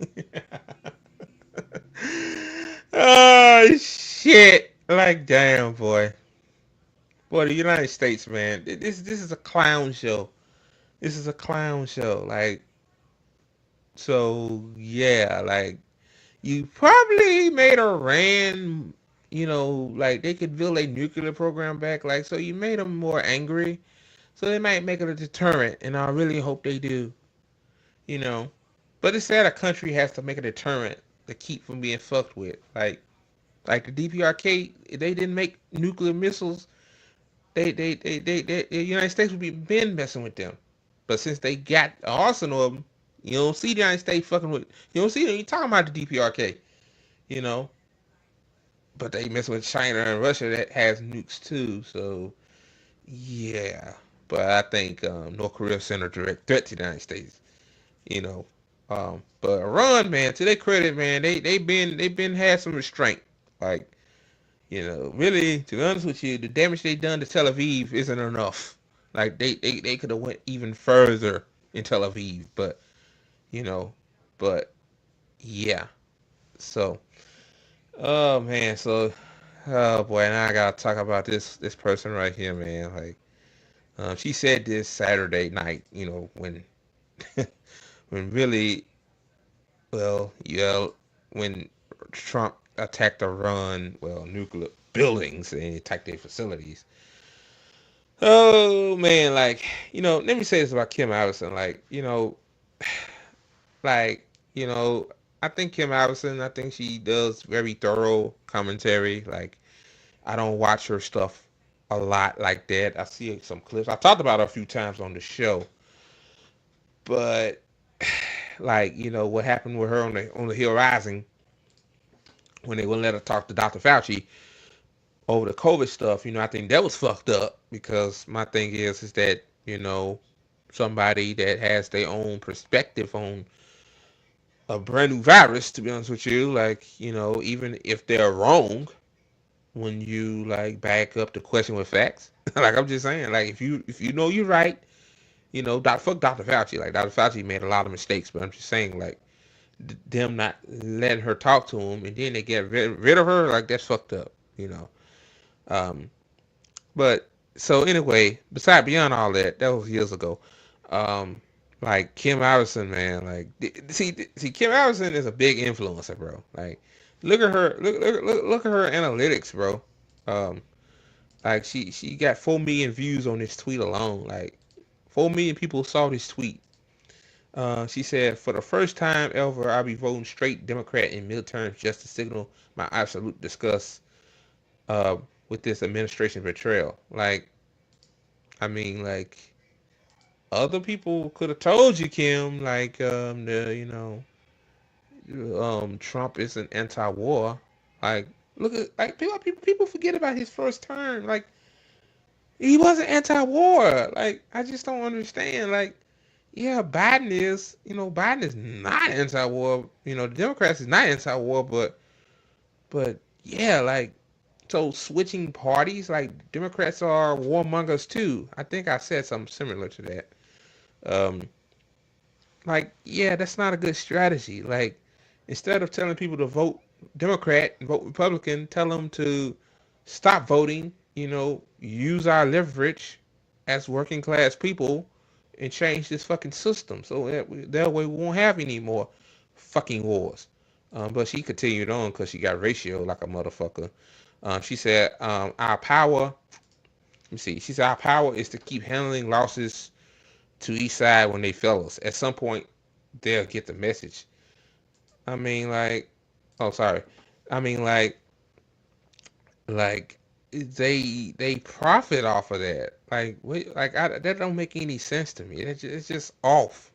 Oh shit! Like, damn, boy, the United States, man. This is a clown show. This is a clown show. Like, so yeah, like. You probably made Iran, like they could build a nuclear program back. Like, so you made them more angry. So they might make it a deterrent, and I really hope they do. But it's sad a country has to make a deterrent to keep from being fucked with. Like the DPRK, they didn't make nuclear missiles. The United States would be been messing with them. But since they got an arsenal of them, you don't see the United States fucking with. You don't see them. You talking about the DPRK, but they mess with China and Russia that has nukes too. So yeah, but I think North Korea sent a direct threat to the United States. But Iran, man, to their credit, man, they've been had some restraint. Like, really, to be honest with you, the damage they done to Tel Aviv isn't enough. Like they could have went even further in Tel Aviv, but yeah. So, oh man, so oh boy, now I gotta talk about this person right here, man. Like, she said this Saturday night, when when really, well, yeah, when Trump attacked Iran, well, nuclear buildings and attacked their facilities. Oh man, like, let me say this about Kim Allison, like, like, I think Kim Allison, I think she does very thorough commentary. Like, I don't watch her stuff a lot like that. I see some clips. I talked about her a few times on the show, but like, what happened with her on the Hill Rising when they wouldn't let her talk to Dr. Fauci over the COVID stuff. I think that was fucked up because my thing is that somebody that has their own perspective on a brand new virus, to be honest with you, like, even if they're wrong, when you like back up the question with facts, like I'm just saying, like if you know you're right, fuck Dr. Fauci. Like Dr. Fauci made a lot of mistakes, but I'm just saying, like, them not letting her talk to him and then they get rid of her, like, that's fucked up. Um, but so anyway, beyond all that, that was years ago. Um, like Kim Allison, man, like see, Kim Allison is a big influencer, bro. Like, look at her, look at her analytics, bro. Um, like she got 4 million views on this tweet alone. Like 4 million people saw this tweet. She said, for the first time ever, I'll be voting straight Democrat in midterms just to signal my absolute disgust uh, with this administration betrayal. Like, I mean, like, other people could have told you, Kim, like, Trump isn't anti-war. Like, look at, like, people forget about his first term. Like, he wasn't anti-war. Like, I just don't understand. Like, yeah, Biden is not anti-war. The Democrats is not anti-war, but yeah, like, so switching parties, like Democrats are warmongers too. I think I said something similar to that. Um, like, yeah, that's not a good strategy. Like, instead of telling people to vote Democrat and vote Republican, tell them to stop voting. Use our leverage as working class people and change this fucking system so that way we won't have any more fucking wars. But she continued on because she got ratio like a motherfucker. She said, our power, let me see, she said, our power is to keep handling losses to each side when they fail us. At some point, they'll get the message. I mean, like, oh, sorry. I mean, like they profit off of that. Like, wait, like that don't make any sense to me. It's just off.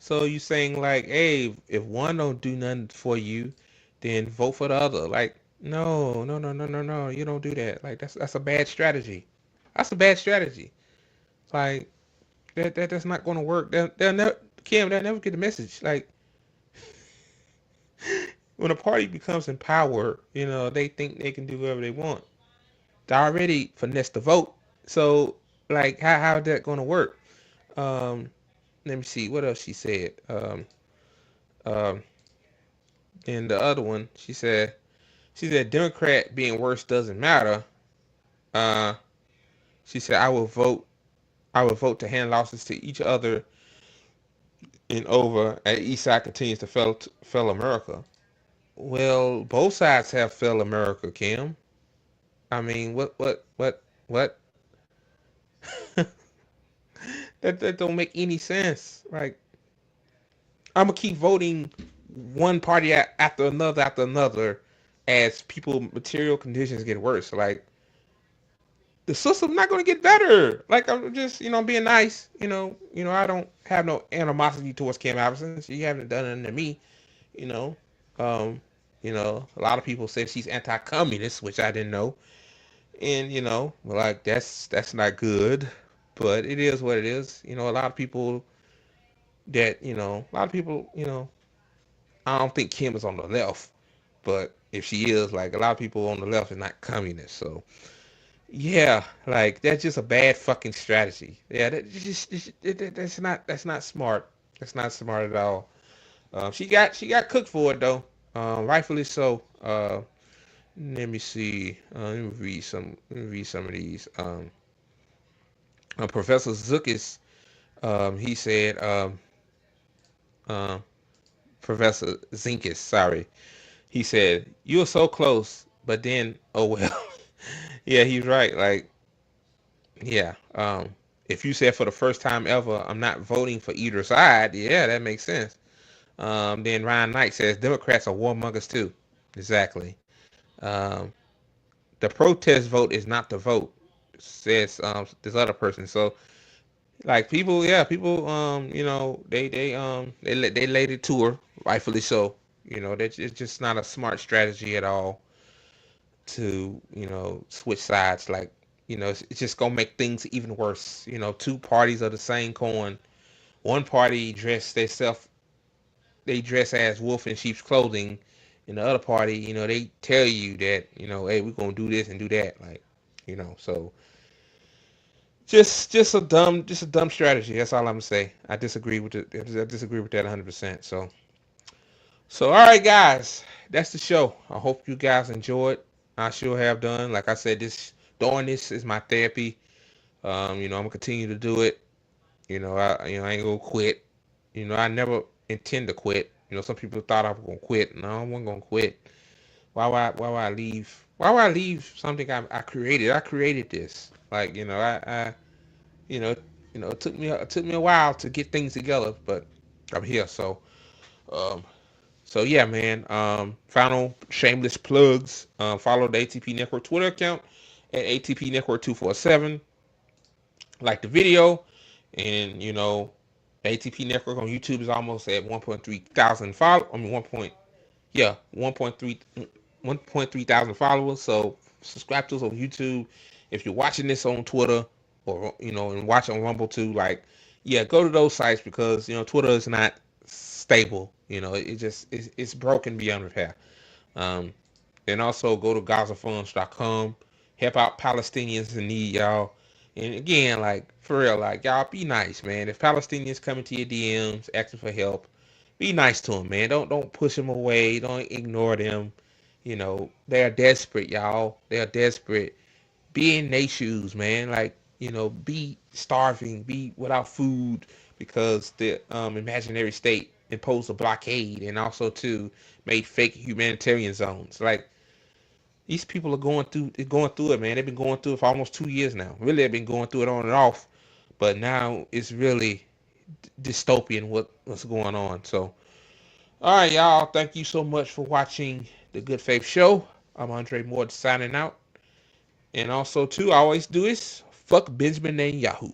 So you saying like, hey, if one don't do nothing for you, then vote for the other. Like, no, no, no, no, no, no. You don't do that. Like, that's a bad strategy. That's a bad strategy. Like, that's not going to work. They'll never, Kim, they'll never get the message. Like, when a party becomes in power, they think they can do whatever they want. They already finessed the vote. So, like, how is that going to work? Um, Let me see what else she said. Um, and the other one, she said Democrat being worse doesn't matter. Uh, she said I will vote to hand losses to each other and over as each side continues to fail America. Well, both sides have failed America, Kim. I mean, what? That don't make any sense. Like, I'm gonna keep voting one party after another as people material conditions get worse. Like, the system's not gonna get better. Like, I'm just I'm being nice. I don't have no animosity towards Kim Allison. She haven't done anything to me. You know, um, a lot of people say she's anti-communist, which I didn't know, and like that's not good. But it is what it is. A lot of people I don't think Kim is on the left, but if she is, like, a lot of people on the left are not communists. So yeah, like, that's just a bad fucking strategy. Yeah, that's not smart. That's not smart at all. She got cooked for it though, rightfully so. Let me see. Let me read some. Let me read some of these. Professor Zukis, he said. Uh, Professor Zinkis, sorry. He said, "You're so close, but then, oh well." Yeah, he's right. Like, yeah. If you said for the first time ever, I'm not voting for either side, yeah, that makes sense. Then Ryan Knight says Democrats are warmongers too. Exactly. Um, the protest vote is not the vote, says this other person. So like people, yeah, people, they laid it to her, rightfully so. That it's just not a smart strategy at all to switch sides. Like it's just gonna make things even worse. Two parties of the same coin. One party they dress as wolf in sheep's clothing, and the other party, they tell you that hey, we're gonna do this and do that, like so. Just a dumb strategy. That's all I'm gonna say. I disagree with it. I disagree with that 100%. So all right, guys, that's the show. I hope you guys enjoyed. I sure have done. Like I said, doing this is my therapy. I'm gonna continue to do it. I ain't gonna quit. I never intend to quit. Some people thought I was gonna quit. No, I wasn't gonna quit. Why would I leave? Why would I leave something I created? I created this. Like I you know, it took me a while to get things together, but I'm here. Um, so yeah, man. Final shameless plugs. Follow the ATP Network Twitter account at ATP Network 247. Like the video, and the ATP Network on YouTube is almost at 1.3 thousand follow. I mean 1.3 thousand followers. So subscribe to us on YouTube. If you're watching this on Twitter, or and watch on Rumble too, like, yeah, go to those sites, because Twitter is not stable. It's broken beyond repair. And also go to GazaFunds.com. Help out Palestinians in need, y'all. And again, like, for real, like, y'all be nice, man. If Palestinians coming to your DMs asking for help, be nice to them, man. Don't push them away. Don't ignore them. They are desperate, y'all. They are desperate. Be in their shoes, man. Like, be starving, be without food, because the imaginary state imposed a blockade, and also too made fake humanitarian zones. Like, these people are going through it, man. They've been going through it for almost 2 years now. Really, they've been going through it on and off, but now it's really dystopian what's going on. So, all right, y'all. Thank you so much for watching the Good Faith Show. I'm Andre Moore signing out. And also, too, I always do this. Fuck Benjamin Netanyahu.